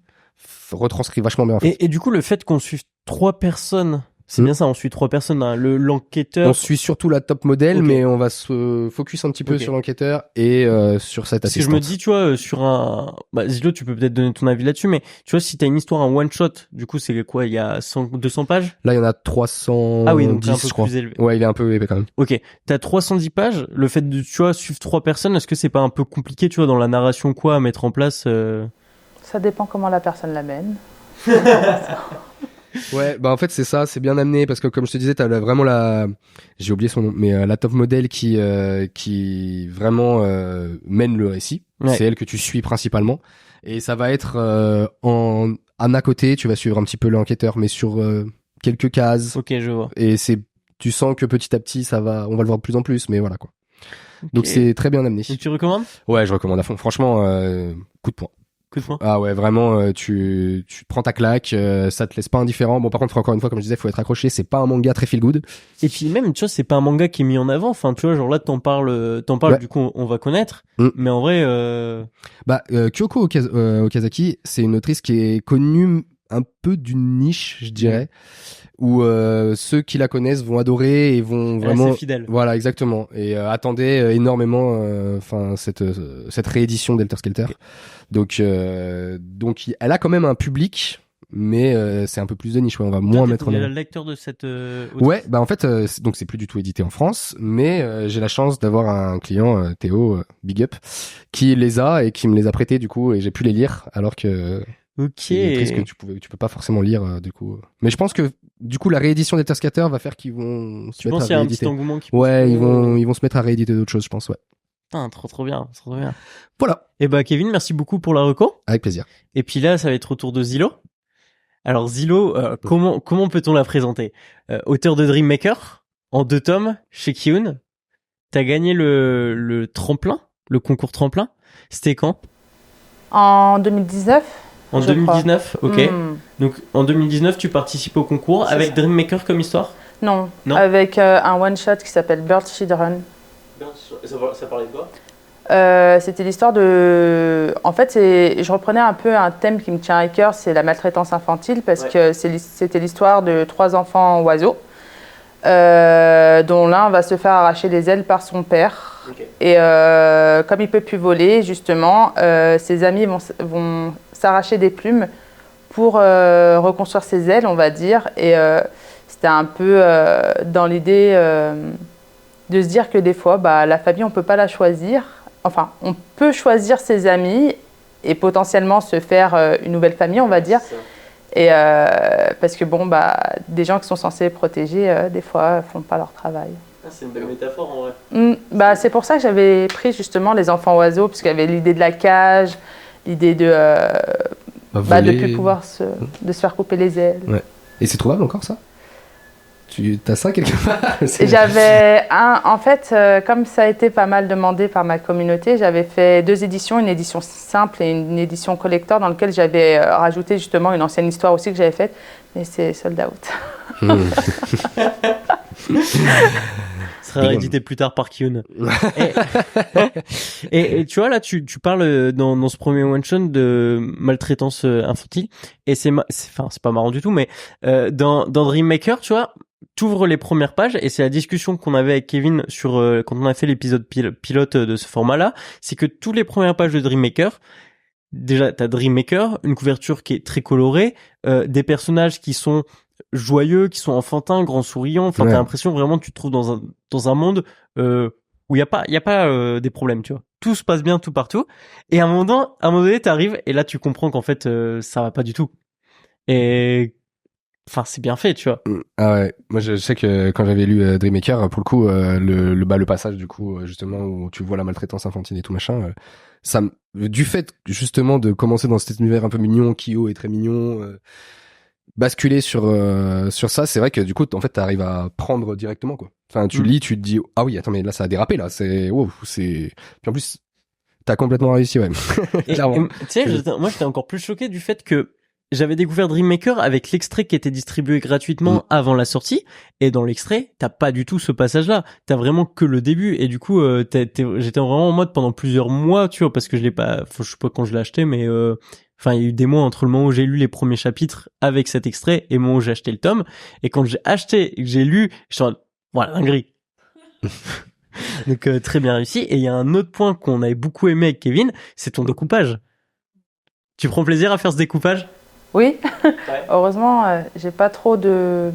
retranscrit vachement bien en fait. Et du coup, le fait qu'on suive 3 personnes, c'est bien ça, on suit 3 personnes, hein. L'enquêteur. On suit surtout la top modèle, mais on va se focus un petit peu sur l'enquêteur et sur cette assistante. Parce que je me dis, tu vois, sur un... Zilo, tu peux peut-être donner ton avis là-dessus, mais tu vois, si t'as une histoire en one-shot, du coup, c'est quoi, il y a 200 pages ? Là, il y en a 310, ah oui, donc un peu je crois. Plus élevé. Ouais, il est un peu épais quand même. Ok, t'as 310 pages, le fait de, tu vois, suivre 3 personnes, est-ce que c'est pas un peu compliqué, tu vois, dans la narration, quoi, à mettre en place Ça dépend comment la personne l'amène. Ouais, bah en fait c'est ça, c'est bien amené parce que comme je te disais, t'as vraiment j'ai oublié son nom, mais la top modèle qui vraiment mène le récit. Ouais. C'est elle que tu suis principalement, et ça va être en à côté, tu vas suivre un petit peu l'enquêteur, mais sur quelques cases. Ok, je vois. Et tu sens que petit à petit on va le voir de plus en plus, mais voilà quoi. Okay. Donc c'est très bien amené. Et tu recommandes ? Ouais, je recommande à fond. Franchement, coup de poing. Ah ouais, vraiment, tu prends ta claque, ça te laisse pas indifférent. Bon, par contre, encore une fois, comme je disais, faut être accroché. C'est pas un manga très feel good. Et puis même, tu vois, c'est pas un manga qui est mis en avant. Enfin, tu vois, genre là, t'en parles, ouais. Du coup, on va connaître. Mais en vrai, Kyoko Okazaki, c'est une autrice qui est connue un peu d'une niche, je dirais, où ceux qui la connaissent vont adorer et vont vraiment... C'est fidèle. Voilà, exactement. Et attendez énormément cette réédition d'Helter Skelter. Okay. Donc elle a quand même un public, mais c'est un peu plus de niche. Ouais, on va moins mettre en avant. Le lecteur de cette. Ouais, bah en fait, donc c'est plus du tout édité en France, mais j'ai la chance d'avoir un client, Théo, big up, qui les a et qui me les a prêtés du coup, et j'ai pu les lire, alors que. Ok. C'est triste que tu peux pas forcément lire du coup. Mais je pense que du coup la réédition des Scatter va faire qu'ils vont se mettre à rééditer. Tu penses qu'il y a un petit engouement qui Ouais, ils vont se mettre à rééditer d'autres choses, je pense, ouais. Putain, trop bien. Voilà. Et bah Kevin, merci beaucoup pour la reco. Avec plaisir. Et puis là, ça va être au tour de Zilo. Alors Zilo, comment peut-on la présenter? Auteur de Dream Maker en 2 tomes chez Kiun. T'as gagné le tremplin, le concours tremplin. C'était quand? En 2019. En 2019, ok. Donc en 2019, tu participes au concours avec Dream Maker comme histoire? Non, avec un one-shot qui s'appelle Bird Children. Ça parlait de quoi? C'était l'histoire de... En fait, je reprenais un peu un thème qui me tient à cœur, c'est la maltraitance infantile, parce que c'était l'histoire de 3 enfants oiseaux, dont l'un va se faire arracher les ailes par son père. Okay. Et comme il ne peut plus voler, justement, ses amis vont s'arracher des plumes pour reconstruire ses ailes, on va dire. Et c'était un peu dans l'idée de se dire que des fois, la famille, on ne peut pas la choisir. Enfin, on peut choisir ses amis et potentiellement se faire une nouvelle famille, on va dire. Et parce que des gens qui sont censés protéger, des fois, font pas leur travail. Ah, c'est une belle métaphore en vrai. C'est pour ça que j'avais pris justement les enfants oiseaux, parce qu'il y avait l'idée de la cage, l'idée de plus pouvoir de se faire couper les ailes. Ouais. Et c'est trouvable encore ça? Tu as ça quelque part? J'avais en fait, comme ça a été pas mal demandé par ma communauté, j'avais fait 2 éditions, une édition simple et une édition collector, dans laquelle j'avais rajouté justement une ancienne histoire aussi que j'avais faite, mais c'est sold out. Sera réédité plus tard par Kiun. et tu vois là, tu parles dans ce premier one shot de maltraitance infantile, et c'est pas marrant du tout, mais dans Dream Maker, tu vois, t'ouvres les premières pages, et c'est la discussion qu'on avait avec Kevin sur quand on a fait l'épisode pilote de ce format-là, c'est que toutes les premières pages de Dream Maker, déjà t'as Dream Maker, une couverture qui est très colorée, des personnages qui sont joyeux, qui sont enfantins, grands souriants. Enfin, t'as l'impression vraiment que tu te trouves dans un monde où il y a pas des problèmes, tu vois. Tout se passe bien tout partout. Et à un moment donné, t'arrives et là tu comprends qu'en fait ça va pas du tout. Et enfin, c'est bien fait, tu vois. Ah ouais. Moi, je sais que quand j'avais lu Dream Maker, pour le coup, le passage du coup justement où tu vois la maltraitance infantile et tout machin, du fait justement de commencer dans cet univers un peu mignon, Kyo est très mignon. Basculer sur ça, c'est vrai que du coup en fait t'arrives à prendre directement quoi. Enfin tu lis, tu te dis ah oui attends mais là ça a dérapé là, puis en plus t'as complètement réussi ouais. Clairement. Tu sais, moi j'étais encore plus choqué du fait que j'avais découvert Dream Maker avec l'extrait qui était distribué gratuitement avant la sortie, et dans l'extrait t'as pas du tout ce passage là, t'as vraiment que le début, et du coup j'étais vraiment en mode pendant plusieurs mois, tu vois, parce que je sais pas quand je l'ai acheté, mais enfin, il y a eu des mois entre le moment où j'ai lu les premiers chapitres avec cet extrait et le moment où j'ai acheté le tome. Et quand j'ai acheté et que j'ai lu, je suis en mode, voilà, dinguerie. Donc, très bien réussi. Et il y a un autre point qu'on avait beaucoup aimé avec Kevin, c'est ton découpage. Tu prends plaisir à faire ce découpage? Oui. Ouais. Heureusement, j'ai pas trop de...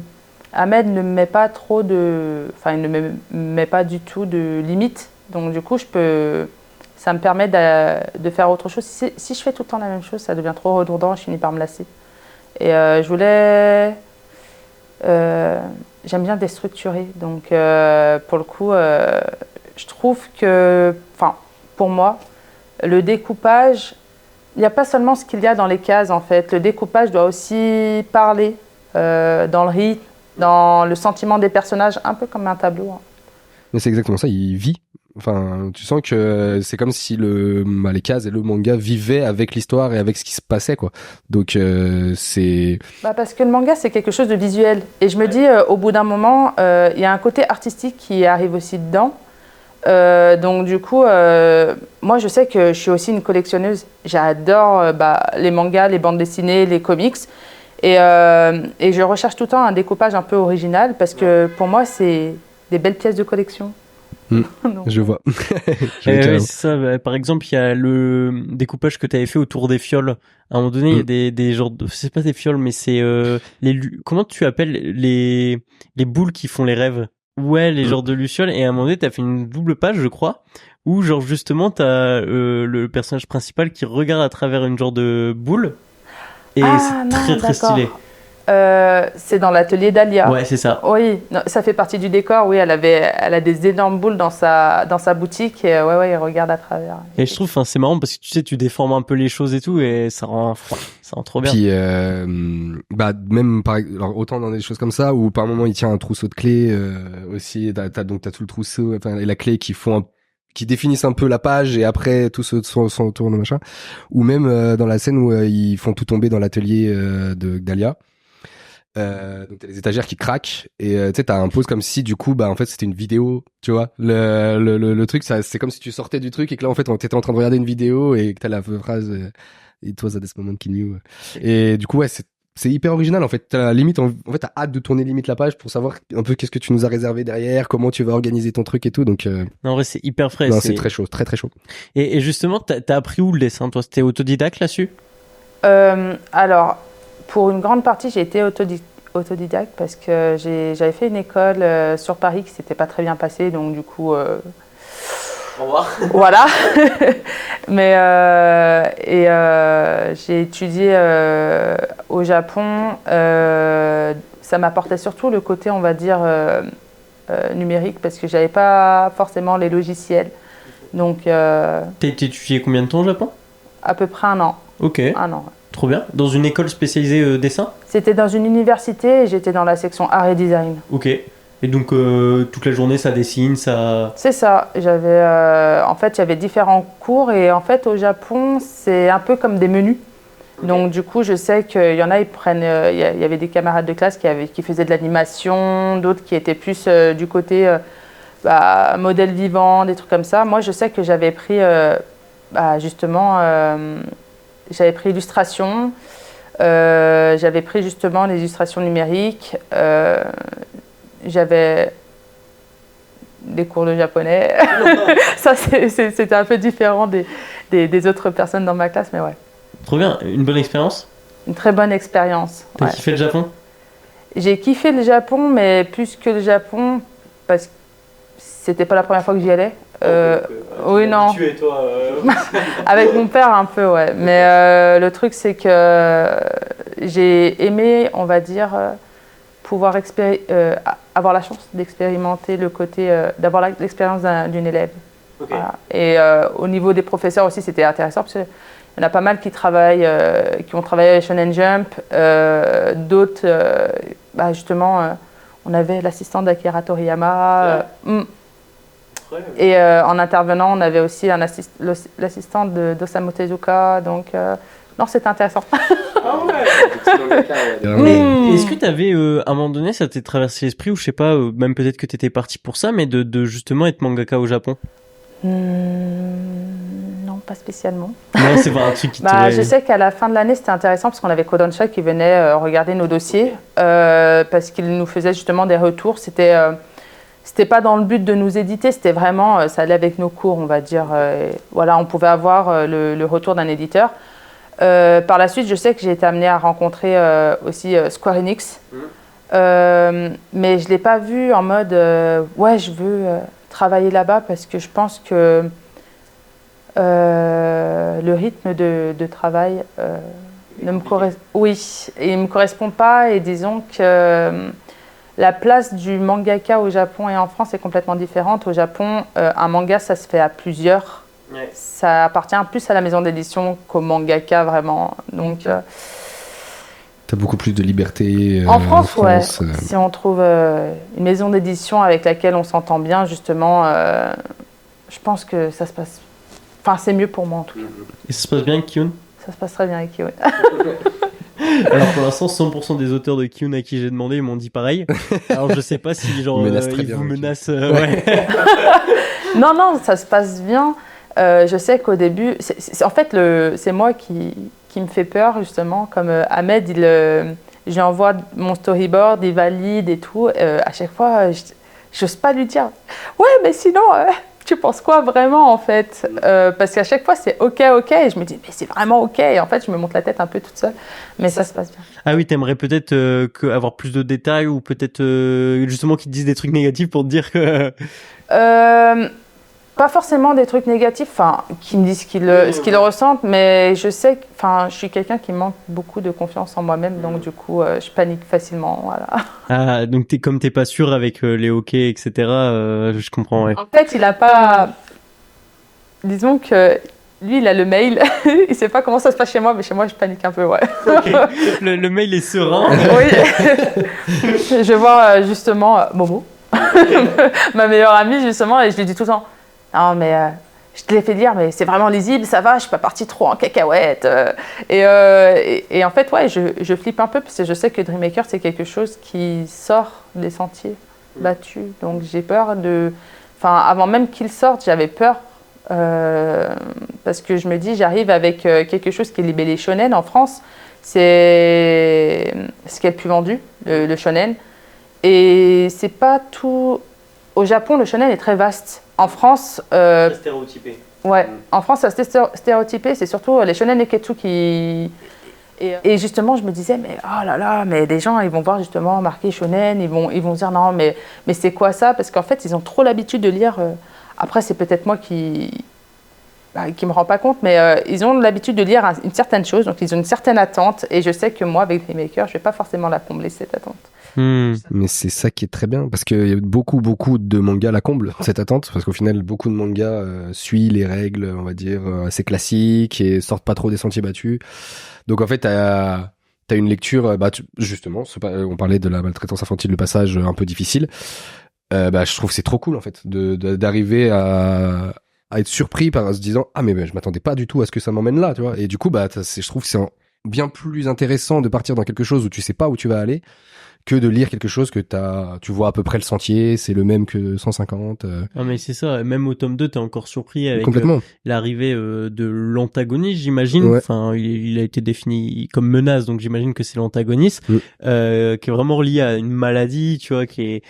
Ahmed ne me met pas trop de... Enfin, il ne me met pas du tout de limites. Donc, du coup, ça me permet de faire autre chose. Si je fais tout le temps la même chose, ça devient trop redondant, je finis par me lasser. Et j'aime bien déstructurer. Donc, pour le coup, je trouve que, pour moi, le découpage, il n'y a pas seulement ce qu'il y a dans les cases, en fait. Le découpage doit aussi parler dans le rythme, dans le sentiment des personnages, un peu comme un tableau. Hein. Mais c'est exactement ça, il vit. Enfin, tu sens que c'est comme si les cases et le manga vivaient avec l'histoire et avec ce qui se passait, quoi. Donc, c'est... parce que le manga, c'est quelque chose de visuel. Et je me dis, au bout d'un moment, il y a un côté artistique qui arrive aussi dedans. Donc, du coup, moi, je sais que je suis aussi une collectionneuse. J'adore les mangas, les bandes dessinées, les comics. Et je recherche tout le temps un découpage un peu original parce que, pour moi, c'est des belles pièces de collection. Donc, Je vois. C'est ça. Par exemple, il y a le découpage que tu avais fait autour des fioles. À un moment donné, il y a des genres de, c'est pas des fioles, mais c'est comment tu appelles les boules qui font les rêves? Ouais, les genres de lucioles. Et à un moment donné, t'as fait une double page, je crois, où genre justement t'as le personnage principal qui regarde à travers une genre de boule. Et c'est très très stylé. C'est dans l'atelier d'Alia. Ouais, c'est ça. Oui, non, ça fait partie du décor. Oui, elle a des énormes boules dans sa boutique et elle regarde à travers. Et je trouve, c'est marrant parce que tu sais, tu déformes un peu les choses et tout et ça rend trop bien. Puis, même alors, autant dans des choses comme ça où par moment il tient un trousseau de clés aussi. T'as tout le trousseau, et la clé qui définissent un peu la page et après tout son tour de machin. Ou même dans la scène où ils font tout tomber dans l'atelier de Dahlia. Donc t'as les étagères qui craquent et tu sais t'as un pose comme si du coup en fait c'était une vidéo, tu vois, le truc ça c'est comme si tu sortais du truc et que là en fait t'étais en train de regarder une vidéo et que t'as la phrase it was at this moment he knew, et du coup c'est hyper original en fait. T'as limite en fait t'as hâte de tourner limite la page pour savoir un peu qu'est-ce que tu nous as réservé derrière, comment tu vas organiser ton truc et tout. Donc non, en vrai c'est hyper frais. Non, c'est très chaud, très très chaud. Et justement t'as appris où le dessin, toi? C'était autodidacte là-dessus? Alors pour une grande partie j'ai été autodidacte parce que j'avais fait une école sur Paris qui s'était pas très bien passée, donc du coup Au revoir. voilà. Mais j'ai étudié au Japon. Ça m'apportait surtout le côté, on va dire, numérique parce que j'avais pas forcément les logiciels. Donc t'as étudié combien de temps au Japon? À peu près 1 an. Ok. 1 an. Trop bien. Dans une école spécialisée dessin? C'était dans une université et j'étais dans la section art et design. Ok. Et donc toute la journée ça dessine, ça... C'est ça. En fait, il y avait différents cours et en fait au Japon c'est un peu comme des menus. Okay. Donc du coup je sais qu'il y en a, ils prennent, il y avait des camarades de classe qui faisaient de l'animation, d'autres qui étaient plus du côté modèle vivant, des trucs comme ça. Moi je sais que j'avais pris justement... J'avais pris illustration, j'avais pris justement l'illustration numérique, j'avais des cours de japonais. Ça, c'était un peu différent des autres personnes dans ma classe, mais ouais. Trop bien, une bonne expérience? Une très bonne expérience. T'as kiffé le Japon? J'ai kiffé le Japon, mais plus que le Japon, parce que c'était pas la première fois que j'y allais. Oui, non. Tu es toi Avec mon père un peu, ouais. Mais le truc c'est que j'ai aimé, on va dire, pouvoir avoir la chance d'expérimenter le côté, d'avoir l'expérience d'une élève. Okay. Voilà. Et au niveau des professeurs aussi, c'était intéressant parce qu'il y en a pas mal qui ont travaillé avec Shonen Jump, d'autres, justement, on avait l'assistante d'Akira Toriyama. Et en intervenant, on avait aussi l'assistante d'Osamu Tezuka, donc non, c'était intéressant. Ah ouais. Mais est-ce que tu avais, à un moment donné, ça t'est traversé l'esprit, ou je sais pas, même peut-être que tu étais parti pour ça, mais de justement être mangaka au Japon? Non, pas spécialement. Non, c'est pas un truc qui Je sais qu'à la fin de l'année, c'était intéressant parce qu'on avait Kodansha qui venait regarder nos dossiers, parce qu'il nous faisait justement des retours. C'était pas dans le but de nous éditer, c'était vraiment, ça allait avec nos cours, on va dire. Voilà, on pouvait avoir le retour d'un éditeur. Par la suite, je sais que j'ai été amenée à rencontrer aussi Square Enix. Mais je ne l'ai pas vu en mode ouais, je veux travailler là-bas parce que je pense que le rythme de travail ne me me correspond pas, et disons que la place du mangaka au Japon et en France est complètement différente. Au Japon, un manga, ça se fait à plusieurs. Ouais. Ça appartient plus à la maison d'édition qu'au mangaka, vraiment. Donc, t'as beaucoup plus de liberté. En France, ouais. Si on trouve une maison d'édition avec laquelle on s'entend bien, justement, je pense que ça se passe... Enfin, c'est mieux pour moi, en tout cas. Et ça se passe bien avec Kiyun? Ça se passe très bien avec Kiyun. Alors pour l'instant, 100% des auteurs de Kiyun à qui j'ai demandé, ils m'ont dit pareil. Alors je sais pas si genre ils vous menacent. Ouais. Non, ça se passe bien. Je sais qu'au début, en fait, c'est moi qui me fait peur, justement. Comme Ahmed, je lui envoie mon storyboard, il valide et tout. À chaque fois, j'ose pas lui dire « Ouais, mais sinon, tu penses quoi vraiment, en fait ?» Parce qu'à chaque fois, c'est « Ok, ok », et je me dis « Mais c'est vraiment ok », et en fait, je me monte la tête un peu toute seule, mais ça se passe bien. Ah oui, t'aimerais peut-être avoir plus de détails ou peut-être justement qu'ils te disent des trucs négatifs pour te dire que... Pas forcément des trucs négatifs, enfin, qui me disent ce qu'ils ressentent, mais je sais que, enfin, je suis quelqu'un qui manque beaucoup de confiance en moi-même, donc du coup, je panique facilement, voilà. Ah, donc comme t'es pas sûr avec les hockey, etc., je comprends, ouais. En fait, il a pas... Disons que lui, il a le mail, il sait pas comment ça se passe chez moi, mais chez moi, je panique un peu, ouais. Okay. Le mail est serein. Oui. Je vois justement Momo, ma meilleure amie, justement, et je lui dis tout le temps, non, mais je te l'ai fait dire, mais c'est vraiment lisible, ça va, je suis pas partie trop en cacahuète. Et en fait, ouais, je flippe un peu parce que je sais que Dreammaker, c'est quelque chose qui sort des sentiers battus. Donc j'ai peur de... Enfin, avant même qu'il sorte, j'avais peur parce que je me dis, j'arrive avec quelque chose qui est libellé shonen en France. C'est ce qui est le plus vendu, le shonen. Et c'est pas tout... Au Japon, le shonen est très vaste. En France... très stéréotypé. Ouais, en France, c'est assez stéréotypé. C'est surtout les shonen neketsu qui... Et justement, je me disais, mais oh là là, mais les gens, ils vont voir justement marqué shonen, ils vont dire, non, mais c'est quoi ça? Parce qu'en fait, ils ont trop l'habitude de lire... Après, c'est peut-être moi qui me rend pas compte, mais ils ont l'habitude de lire une certaine chose, donc ils ont une certaine attente. Et je sais que moi, avec Dreammaker, je vais pas forcément la combler, cette attente. Mais c'est ça qui est très bien, parce qu'il y a beaucoup de mangas la comble, cette attente, parce qu'au final, beaucoup de mangas suivent les règles, on va dire, assez classiques et sortent pas trop des sentiers battus. Donc en fait, t'as une lecture, justement, on parlait de la maltraitance infantile, le passage un peu difficile. Je trouve que c'est trop cool, en fait, d'arriver à être surpris par se disant, ah, mais je m'attendais pas du tout à ce que ça m'emmène là, tu vois. Et du coup, je trouve que c'est bien plus intéressant de partir dans quelque chose où tu sais pas où tu vas aller, que de lire quelque chose que tu vois à peu près le sentier, c'est le même que 150. Ah mais c'est ça, même au tome 2, t'es encore surpris avec l'arrivée de l'antagoniste, j'imagine. Ouais. Enfin, il a été défini comme menace, donc j'imagine que c'est l'antagoniste, qui est vraiment lié à une maladie, tu vois, qui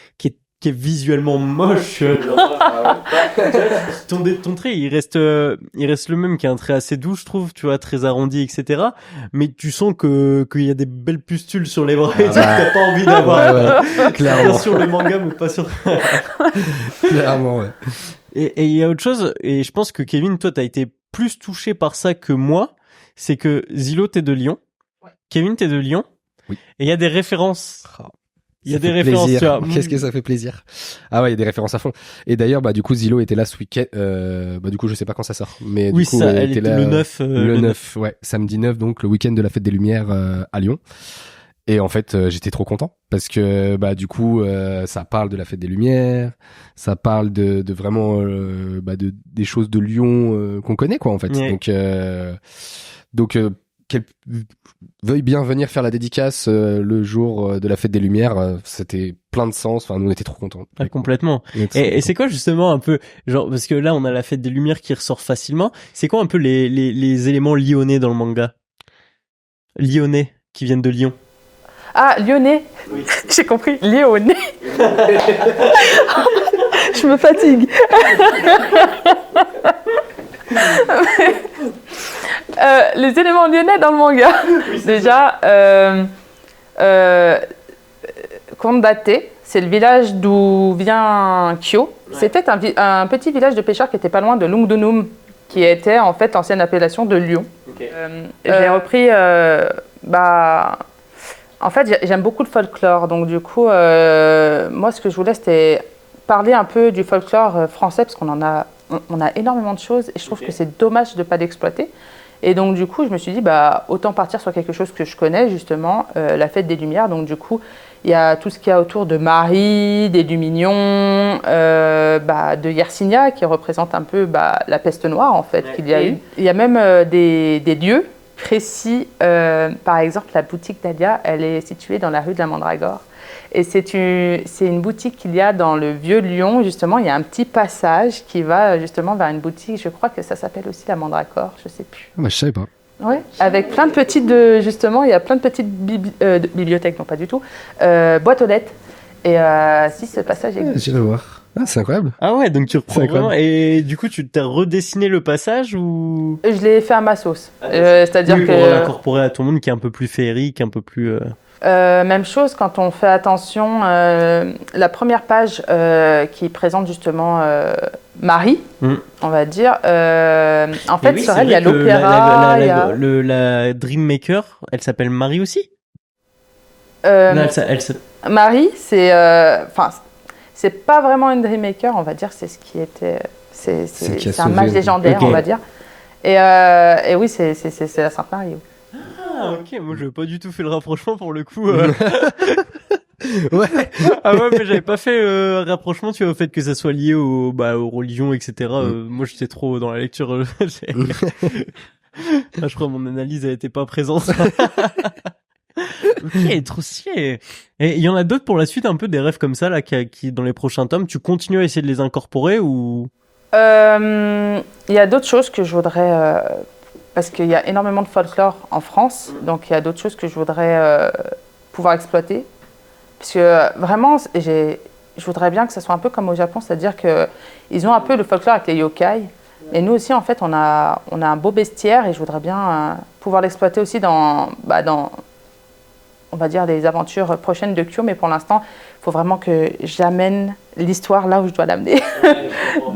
est visuellement moche. Ton trait, il reste le même, qui est un trait assez doux, je trouve, tu vois, très arrondi, etc. Mais tu sens qu'il y a des belles pustules sur les bras, et que t'as pas envie d'avoir. Clairement. Sur le manga, mais pas sur... Clairement, ouais. Et il y a autre chose, et je pense que Kevin, toi, t'as été plus touché par ça que moi, c'est que Zilo, t'es de Lyon. Ouais. Kevin, t'es de Lyon. Oui. Et il y a des références. Il y a des références, tu vois. Qu'est-ce que ça fait plaisir. Ah ouais, il y a des références à fond. Et d'ailleurs, du coup, Zilo était là ce week-end. Du coup, je sais pas quand ça sort. Mais oui, du coup, elle était là le 9. Le 9, ouais. Samedi 9, donc le week-end de la Fête des Lumières à Lyon. Et en fait, j'étais trop content. Parce que, du coup, ça parle de la Fête des Lumières. Ça parle de vraiment, des choses de Lyon qu'on connaît, quoi, en fait. Ouais. Donc, qu'elle veuille bien venir faire la dédicace le jour de la Fête des Lumières, c'était plein de sens. Enfin, nous, on était trop contents. Ah, complètement. Et c'est quoi justement un peu, genre, parce que là, on a la Fête des Lumières qui ressort facilement. C'est quoi un peu les éléments lyonnais dans le manga? Lyonnais, qui viennent de Lyon. Ah, lyonnais. Oui. J'ai compris, lyonnais. Je me fatigue. Les éléments lyonnais dans le manga. Déjà, Kondate, c'est le village d'où vient Kyo. Ouais. C'était un petit village de pêcheurs qui était pas loin de Lungdunum, qui était en fait l'ancienne appellation de Lyon. Okay. J'ai repris... en fait, j'aime beaucoup le folklore, donc du coup, moi, ce que je voulais, c'était parler un peu du folklore français, parce qu'on a énormément de choses, et je trouve que c'est dommage de ne pas l'exploiter. Et donc, du coup, je me suis dit, autant partir sur quelque chose que je connais, justement, la Fête des Lumières. Donc, du coup, il y a tout ce qu'il y a autour de Marie, des Lumignon, de Yersinia, qui représente un peu la peste noire, en fait, qu'il y a eu. Il y a même des dieux précis. Par exemple, la boutique d'Alia, elle est située dans la rue de la Mandragore. Et c'est une boutique qu'il y a dans le vieux Lyon, justement. Il y a un petit passage qui va justement vers une boutique, je crois que ça s'appelle aussi la Mandragore, je ne sais plus. Je ne savais pas. Oui, avec plein de petites, justement, il y a plein de petites bibliothèques, non pas du tout, boîtes aux lettres. Et si ce passage existe. J'irai voir. Ah, c'est incroyable. Ah ouais, donc tu reprends C'est vraiment. Et du coup, tu t'as redessiné le passage ou Je l'ai fait à ma sauce. C'est-à-dire oui, que pour l'incorporer à ton monde qui est un peu plus féerique, un peu plus. même chose quand on fait attention. La première page qui présente justement Marie, on va dire. En fait, oui, sur c'est elle, il y a vrai que l'opéra. la Dream Maker, elle s'appelle Marie aussi. Non, elle Marie, c'est, c'est pas vraiment une Dreammaker, on va dire, c'est ce qui était, c'est un mage légendaire, okay. On va dire. Et oui, c'est la Sainte Marie. Oui. Ah ok, moi j'avais pas du tout fait le rapprochement pour le coup. Ouais. Ah ouais, mais j'avais pas fait rapprochement, tu vois, au fait que ça soit lié aux religions, etc. Moi j'étais trop dans la lecture. Ah, je crois que mon analyse elle était pas présente. Ok, trop stylé. Et il y en a d'autres pour la suite, un peu des rêves comme ça là, qui dans les prochains tomes, tu continues à essayer de les incorporer ou? Il y a d'autres choses que je voudrais, parce qu'il y a énormément de folklore en France, donc il y a d'autres choses que je voudrais pouvoir exploiter, parce que vraiment, je voudrais bien que ça soit un peu comme au Japon, c'est-à-dire que ils ont un peu le folklore avec les yokai. Et nous aussi, en fait, on a un beau bestiaire et je voudrais bien pouvoir l'exploiter aussi dans, on va dire, les aventures prochaines de Kyo. Mais pour l'instant, il faut vraiment que j'amène l'histoire là où je dois l'amener.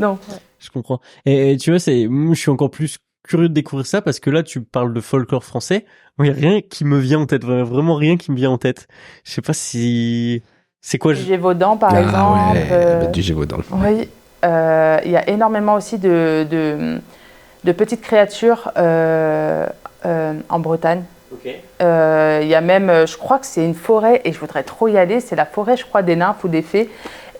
Donc, ouais. Je comprends. Et tu vois, moi, je suis encore plus curieux de découvrir ça parce que là, tu parles de folklore français. Moi, il n'y a rien qui me vient en tête, vraiment rien qui me vient en tête. Je sais pas si... C'est quoi? Du Gévaudan, par exemple. Ouais, du Gévaudan. Oui. Il y a énormément aussi de petites créatures en Bretagne. Okay. Il y a même, je crois que c'est une forêt, et je voudrais trop y aller, c'est la forêt, je crois, des nymphes ou des fées.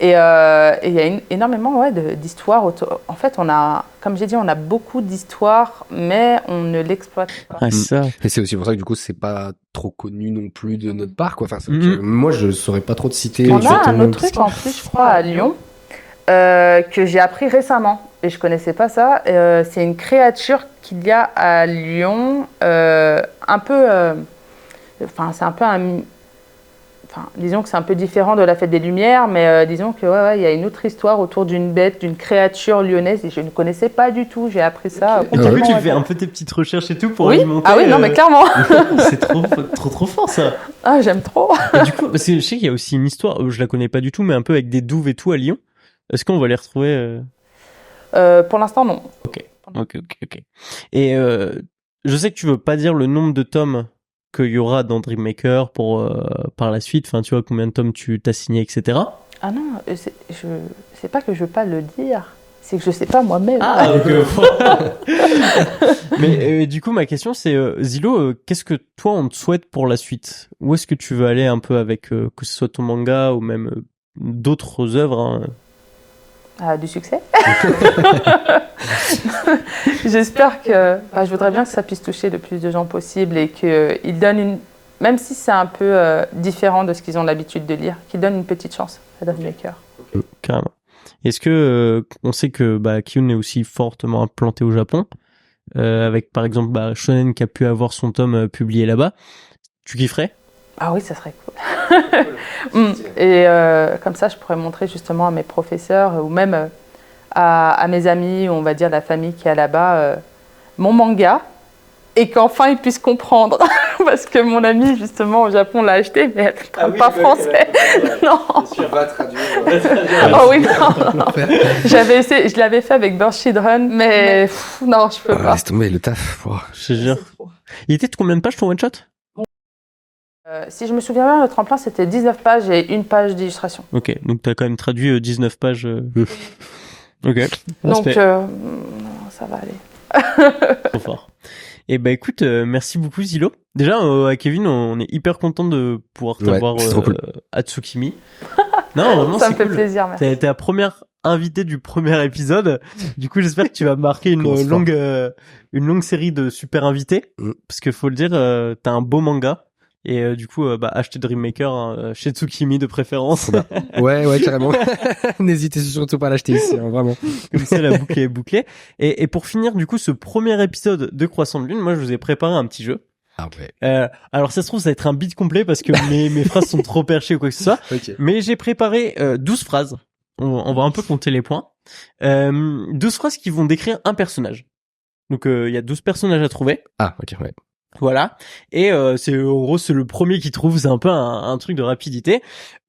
Et il y a énormément d'histoires. En fait, comme j'ai dit, on a beaucoup d'histoires, mais on ne l'exploite pas. Ah, ça. Et c'est aussi pour ça que du coup, c'est pas trop connu non plus de notre part, quoi. Enfin, moi, je saurais pas trop te citer. On a un autre truc en plus, je crois, à Lyon. Que j'ai appris récemment et je connaissais pas ça. C'est une créature qu'il y a à Lyon, un peu, c'est un peu disons que c'est un peu différent de la Fête des Lumières, mais disons que il y a une autre histoire autour d'une bête, d'une créature lyonnaise et je ne connaissais pas du tout. J'ai appris ça. Okay. Du coup, tu fais un peu tes petites recherches et tout pour alimenter. Ah oui, non, mais clairement. C'est trop fort ça. Ah, j'aime trop. Et du coup, parce que je sais qu'il y a aussi une histoire, je la connais pas du tout, mais un peu avec des douves et tout à Lyon. Est-ce qu'on va les retrouver Pour l'instant, non. Ok. Et je sais que tu veux pas dire le nombre de tomes qu'il y aura dans Dream Maker pour par la suite. Enfin, tu vois combien de tomes tu t'as signé, etc. Ah non, c'est pas que je veux pas le dire. C'est que je sais pas moi-même. Ah, mais du coup, ma question c'est Zilo, qu'est-ce que toi on te souhaite pour la suite? Où est-ce que tu veux aller un peu avec que ce soit ton manga ou même d'autres œuvres du succès. J'espère que... je voudrais bien que ça puisse toucher le plus de gens possible et qu'ils donnent même si c'est un peu différent de ce qu'ils ont l'habitude de lire, qu'ils donnent une petite chance à Dream Maker. Okay. Carrément. Est-ce que on sait que Kiyun est aussi fortement implanté au Japon, avec par exemple Shonen qui a pu avoir son tome publié là-bas. Tu kifferais? Ah oui, ça serait cool. Et comme ça, je pourrais montrer justement à mes professeurs ou même à mes amis, ou on va dire la famille qui est là-bas, mon manga, et qu'enfin ils puissent comprendre. Parce que mon amie, justement, au Japon, l'a acheté, mais elle ne parle pas français. Non. Tu vas traduire. Oh oui, non. J'avais essayé, je l'avais fait avec Birth Children, mais non, je peux pas. Laisse tomber le taf. Je te jure. Il était de combien de pages ton one-shot? Si je me souviens bien, le tremplin, c'était 19 pages et une page d'illustration. Ok, donc tu as quand même traduit 19 pages. Ok. Donc, ça va aller. Trop fort. Et écoute, merci beaucoup Zilo. Déjà, à Kevin, on est hyper content de pouvoir t'avoir cool. à Tsukimi. Non, vraiment, ça me fait plaisir, merci. T'as été la première invitée du premier épisode. Du coup, j'espère que tu vas marquer une longue série de super invités. Parce que faut le dire, t'as un beau manga. Et du coup, achetez Dream Maker chez Tsukimi de préférence. Ouais, carrément. N'hésitez surtout pas à l'acheter ici, vraiment. Comme ça, la boucle est bouclée. Et pour finir, du coup, ce premier épisode de Croissant de Lune, moi, je vous ai préparé un petit jeu. Ah ouais. Alors ça se trouve ça va être un beat complet parce que mes phrases sont trop perchées ou quoi que ce soit. Ok. Mais j'ai préparé 12 phrases. On va un peu compter les points. 12 phrases qui vont décrire un personnage. Donc il y a 12 personnages à trouver. Ah, ok, ouais. Voilà. Et c'est en gros c'est le premier qui trouve, c'est un peu un truc de rapidité.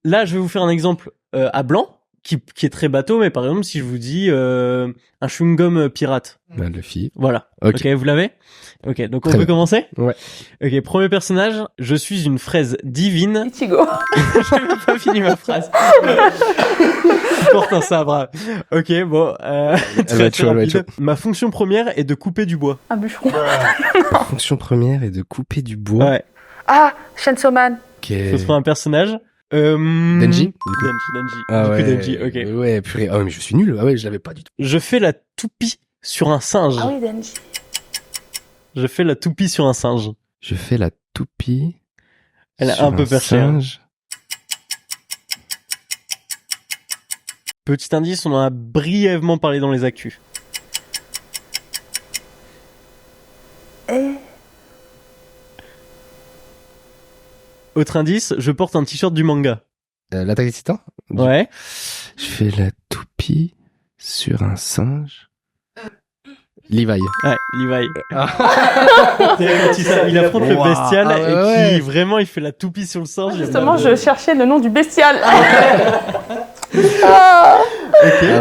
Là, je vais vous faire un exemple à blanc qui est très bateau, mais par exemple si je vous dis un chewing-gum pirate. Bah, Luffy. Voilà. Ok. Ok, vous l'avez? Ok, donc on Très peut bien. commencer? Ouais. Ok, premier personnage, je suis une fraise divine. Ichigo. J'ai même pas fini ma phrase. Porte un sabre. Ok, bon. va être chaud, elle va être rapide. Ma fonction première est de couper du bois. Un bûcheron. La fonction première est de couper du bois. Ouais. Ah, Chainsaw Man. Ok. Ce sera un personnage. Denji, du coup. Denji. Ah Du ouais. coup, Denji, ok. Ouais, purée. Ah ouais, mais je suis nul. Ah ouais, je l'avais pas du tout. Je fais la toupie sur un singe. Ah oui, Denji. Je fais la toupie sur un singe. Je fais la toupie. Elle est sur un peu perchée, hein. singe. Petit indice, on en a brièvement parlé dans les actus. Autre indice, je porte un t-shirt du manga. L'attaque des titans. Ouais. Je fais la toupie sur un singe. Levi. Ouais, Levi. Il affronte le Wow. bestial Ah ouais, et ouais. qui vraiment il fait la toupie sur le singe. Justement, je cherchais le nom du bestial. Ah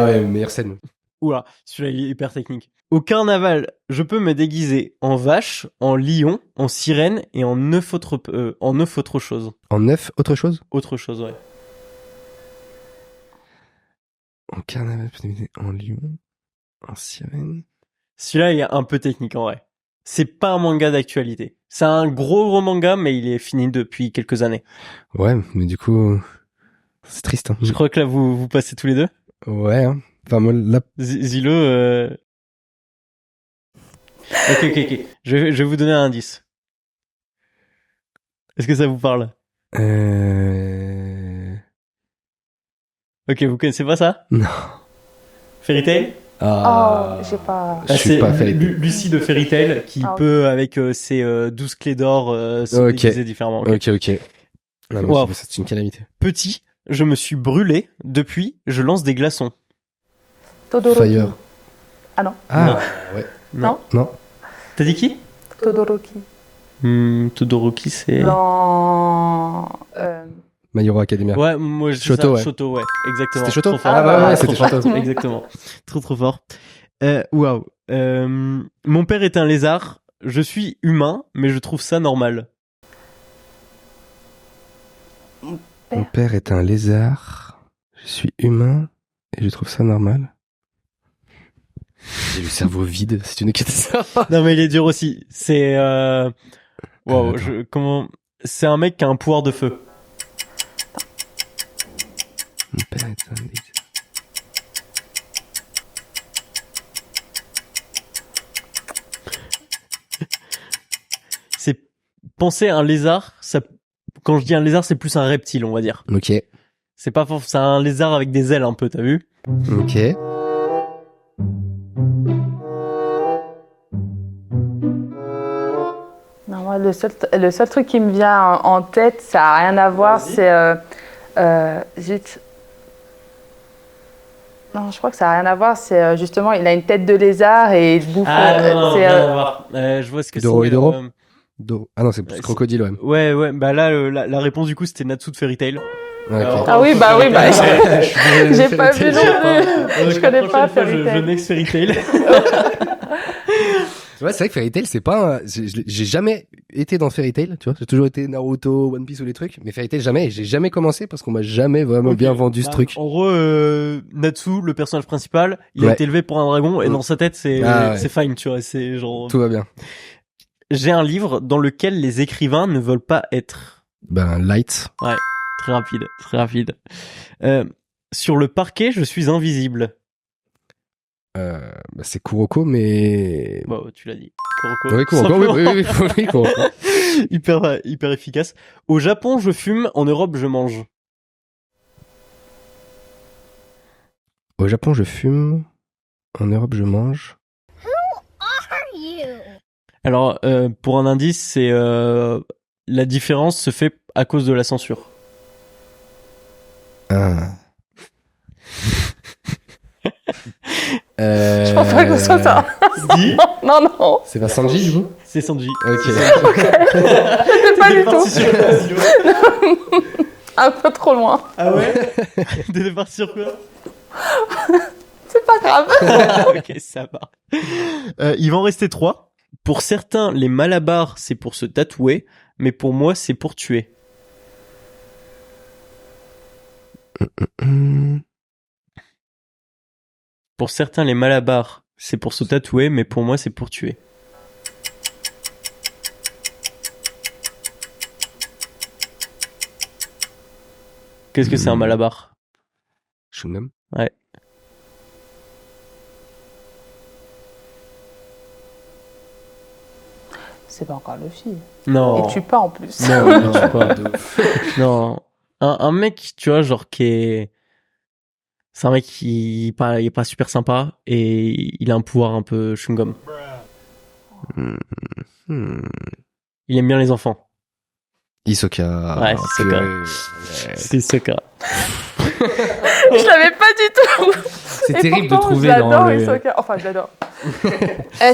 ouais, meilleure scène. Oula, celui-là il est hyper technique. Au carnaval, je peux me déguiser en vache, en lion, en sirène et en neuf autres choses. En 9, autre chose. Autre chose, ouais. En carnaval, en lion, en sirène. Celui-là il est un peu technique en vrai. C'est pas un manga d'actualité. C'est un gros manga, mais il est fini depuis quelques années. Ouais, mais du coup, c'est triste. Hein. Je crois que là vous passez tous les deux. Ouais. Hein. Enfin, moi, là, Zilo. Ok. Je vais vous donner un indice. Est-ce que ça vous parle? Ok, vous connaissez pas ça? Non. Fairy Tail? Oh, j'ai pas. Je suis pas Fairy Tail. Lucie de Fairy Tail qui Ah, peut, avec ses 12 clés d'or, se Ok. déguiser différemment. Ok. Ok. Non, mais Wow. c'est une calamité. Petit, je me suis brûlé. Depuis, je lance des glaçons. Todoroki. Fire. Ah non. Ah, ouais. Non. Non. T'as dit qui? Todoroki. Todoroki, c'est... Dans. My Hero Academia. Ouais, moi je dis Shoto, ça. ouais. Shoto, ouais. Exactement. C'était Shoto. Trop fort. Ah, bah ouais, c'était Shoto. Exactement. Trop fort. Waouh. Mon père est un lézard. Je suis humain, mais je trouve ça normal. Mon père est un lézard. Je suis humain et je trouve ça normal. J'ai le cerveau vide, c'est une catastrophe. Non, mais il est dur aussi. C'est... Waouh, Attends. comment... C'est un mec qui a un pouvoir de feu. Mon père est un lézard. C'est... Penser à un lézard, ça... Quand je dis un lézard, c'est plus un reptile, on va dire. Ok. C'est pas forcément... C'est un lézard avec des ailes un peu, t'as vu? Ok. Non, moi, le seul truc qui me vient en tête, ça n'a rien à voir, Vas-y. c'est. Zut. Non, je crois que ça n'a rien à voir, c'est justement, il a une tête de lézard et il bouffe. Ah non, c'est, rien à voir. Je vois ce que Hidoro, c'est. Hidoro Ah non, c'est plus c'est- crocodile, ouais. Ouais, bah là, la réponse du coup, c'était Natsu de Fairy Tail. Ouais, ok. Alors, Ah oui, bah oui, bah, j'ai pas vu non Donc, plus. Je la connais prochaine pas fois, Fairy je Tail. next Fairy Tail. Ouais, c'est vrai que Fairy Tail, c'est pas j'ai jamais été dans Fairy Tail, tu vois. J'ai toujours été Naruto, One Piece ou les trucs. Mais Fairy Tail, jamais. J'ai jamais commencé parce qu'on m'a jamais vraiment Ok. bien vendu ce Bah, truc. En gros, Natsu, le personnage principal, il a Ouais. été élevé pour un dragon et dans sa tête, c'est Ah ouais. c'est fine, tu vois. C'est genre. Tout va bien. J'ai un livre dans lequel les écrivains ne veulent pas être. Ben, Light. Très rapide. Sur le parquet, je suis invisible. Bah, c'est Kuroko, mais... Bon, tu l'as dit. Kuroko. Oui, Kuroko, oui, Kuroko. hyper efficace. Au Japon, je fume. En Europe, je mange. Au Japon, je fume. En Europe, je mange. Alors, pour un indice, c'est la différence se fait à cause de la censure. Ah. Je pense pas que ce soit ça. Si, Non. C'est pas Sanji, du coup? c'est Sanji. Ok. C'était pas du parti tout. sur quoi, Silo? Un peu trop loin. Ah ouais? T'étais parti sur quoi? C'est pas grave. Ok, ça va. Il va en rester 3. Pour certains, les malabars, c'est pour se tatouer, mais pour moi, c'est pour tuer. Pour certains, les malabars, c'est pour se tatouer, mais pour moi, c'est pour tuer. Qu'est-ce que c'est un malabar? Shungam. Ouais. C'est pas encore Luffy. Non. Et tue pas en plus. Non, non, pas. Non. Un mec, tu vois, genre, qui est... C'est un mec qui il est pas super sympa et il a un pouvoir un peu chewing-gum. Il aime bien les enfants. Hisoka. Ouais, c'est Hisoka. C'est Hisoka. Je l'avais pas du tout. C'est Et terrible de pourtant, trouver je dans l'adore, le... Hisoka. Enfin, je l'adore.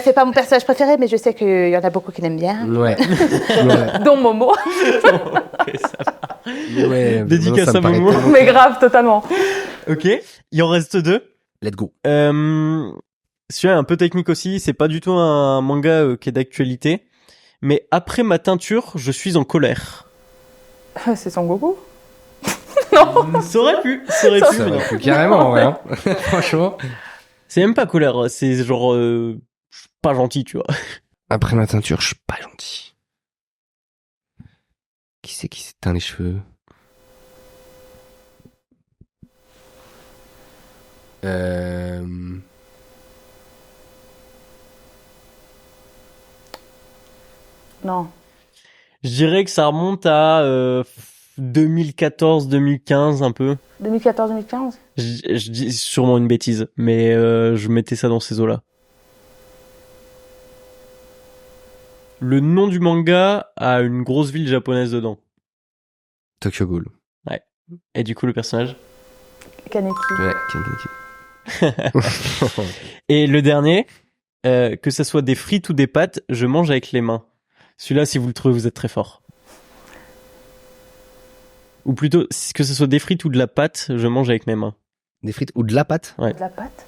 C'est pas mon personnage préféré, mais je sais qu'il y en a beaucoup qui l'aiment bien. Ouais. Ouais. Dont Momo. Ok, ça va. Ouais, Dédicace ça me à paraît Momo. tellement- Mais grave, totalement. Ok, il en reste 2. Let's go. Celui-là est un peu technique aussi, c'est pas du tout un manga qui est d'actualité. Mais après ma teinture, je suis en colère. C'est Son Goku. Non. Ça aurait pu, mais non. aurait pu carrément, ouais. Hein. Franchement. C'est même pas colère, c'est genre pas gentil, tu vois. Après ma teinture, je suis pas gentil. Qui c'est qui s'est teint les cheveux? Non. Je dirais que ça remonte à 2014-2015 un peu. 2014-2015. Je dis sûrement une bêtise, mais je mettais ça dans ces eaux-là. Le nom du manga a une grosse ville japonaise dedans. Tokyo Ghoul. Et du coup, le personnage. Kaneki. Ouais, Et le dernier, que ça soit des frites ou des pâtes, je mange avec les mains. Celui-là, si vous le trouvez, vous êtes très fort. Ou plutôt, que ce soit des frites ou de la pâte, je mange avec mes mains. Des frites ou de la pâte? Ouais. De la pâte.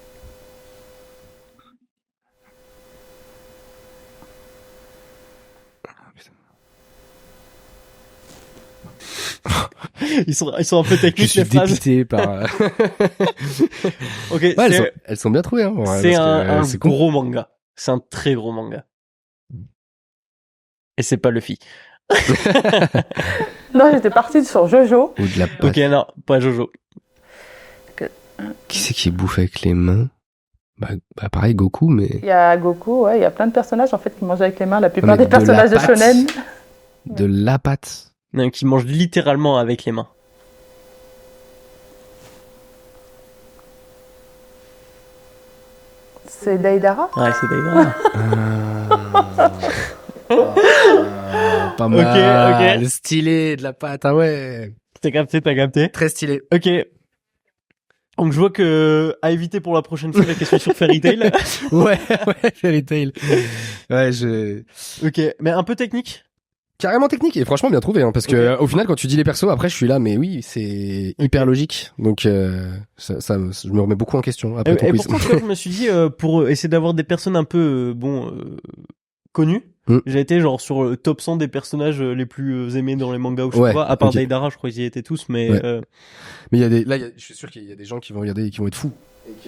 Ils sont un peu Je techniques, suis les phrases. dépité par... Ok, Ouais, elles sont bien trouvées. Hein, c'est parce que, un c'est cool. gros manga. C'est un très gros manga. Et c'est pas Luffy. Non, j'étais partie sur Jojo. Ou de la pâte. Ok, non, pas Jojo. Qui c'est qui bouffe avec les mains? Bah pareil, Goku, mais... Il y a Goku, ouais, il y a plein de personnages en fait qui mangent avec les mains. La plupart mais des de la personnages de pâte. shonen. De la pâte. Non, qui mange littéralement avec les mains. C'est Deidara. Ouais, c'est Deidara. Pas mal. ok. Stylé, de la pâte, ah ouais. T'as capté. Très stylé. Ok. Donc je vois que à éviter pour la prochaine fois la question sur Fairy Tail. Ouais, Fairy Tail. Ouais, Ok, mais un peu technique. carrément technique et franchement bien trouvé, hein, parce que au final quand tu dis les persos, après je suis là, mais oui, c'est hyper logique. Donc ça, je me remets beaucoup en question après ton Et quiz. pourtant, tu vois, je me suis dit pour essayer d'avoir des personnes un peu connues. J'ai été genre sur le top 100 des personnages les plus aimés dans les mangas ou je sais pas, à part Deidara, je crois qu'ils y étaient tous, mais mais il y a des je suis sûr qu'il y a des gens qui vont regarder et qui vont être fous.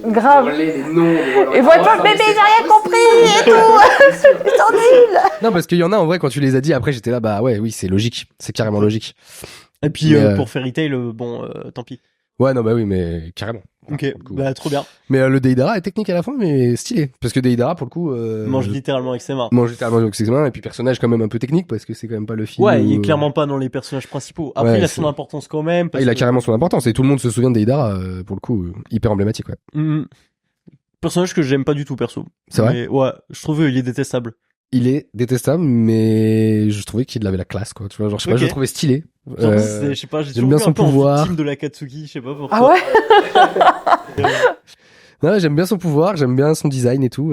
Grave. Les noms, Et vont être bébé, j'ai rien compris et tout. Ils sont nuls. Non, parce qu'il y en a en vrai quand tu les as dit après j'étais là bah ouais, oui, c'est logique, c'est carrément logique. Et puis mais, pour Fairy Tail, tant pis. Ouais, non bah oui, mais carrément. Ok, bah trop bien. Mais le Deidara est technique à la fin, mais stylé. Parce que Deidara, pour le coup... mange littéralement avec ses mains. Mange littéralement avec ses mains, et puis personnage quand même un peu technique, parce que c'est quand même pas le film. Ouais, il est clairement pas dans les personnages principaux. Après, Ouais, il a son importance quand même. il a carrément son importance, et tout le monde se souvient de Deidara, pour le coup, hyper emblématique, ouais. Personnage que j'aime pas du tout, perso. C'est vrai? Mais ouais, je trouve il est détestable. Il est détestable, mais je trouvais qu'il avait la classe, quoi. Tu vois, genre, je sais pas, je le trouvais stylé. Je sais pas, j'ai j'aime bien son pouvoir. Team de l'Akatsuki, je sais pas pourquoi. Ah ouais. Non, j'aime bien son pouvoir, j'aime bien son design et tout.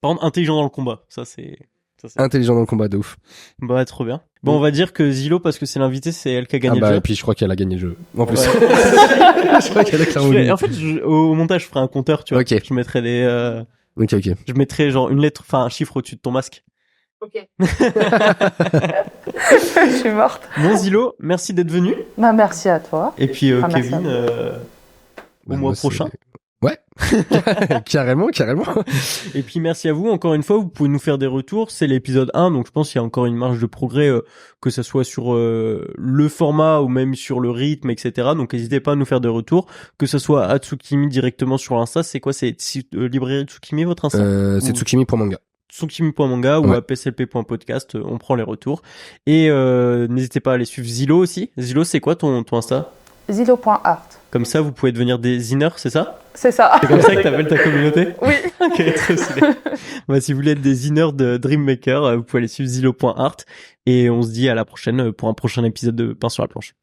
Par contre, intelligent dans le combat, ça c'est Intelligent dans le combat, de ouf. Bah, trop bien. Bon, on va dire que Zilo, parce que c'est l'invité, c'est elle qui a gagné le jeu. Et puis je crois qu'elle a gagné le jeu. En plus. Ouais. Je crois qu'elle a clairement gagné. En fait, au montage, je ferai un compteur, tu vois. Ok. Je mettrai les, Ok. je mettrai genre une lettre, enfin un chiffre au-dessus de ton masque. Ok. Je suis morte. Bon, Zilo, merci d'être venu. Bah, merci à toi. Et puis, merci Kevin, au mois prochain. Ouais. carrément. Et puis merci à vous encore une fois, vous pouvez nous faire des retours, c'est l'épisode 1 donc je pense qu'il y a encore une marge de progrès que ça soit sur le format ou même sur le rythme etc. Donc n'hésitez pas à nous faire des retours, que ça soit à Tsukimi directement sur l'Insta, c'est quoi, c'est librairie Tsukimi votre Insta c'est Tsukimi.manga. Tsukimi.manga ou à pslp.podcast, on prend les retours et n'hésitez pas à aller suivre Zilo aussi. Zilo, c'est quoi ton Insta? Zilo.art. Comme ça, vous pouvez devenir des ziners, c'est ça? C'est ça. C'est comme ça que t'appelles ta communauté? Oui. Ok, trop stylé. Bah, si vous voulez être des ziners de Dreammaker, vous pouvez aller suivre zilo.art et on se dit à la prochaine pour un prochain épisode de Pain sur la planche.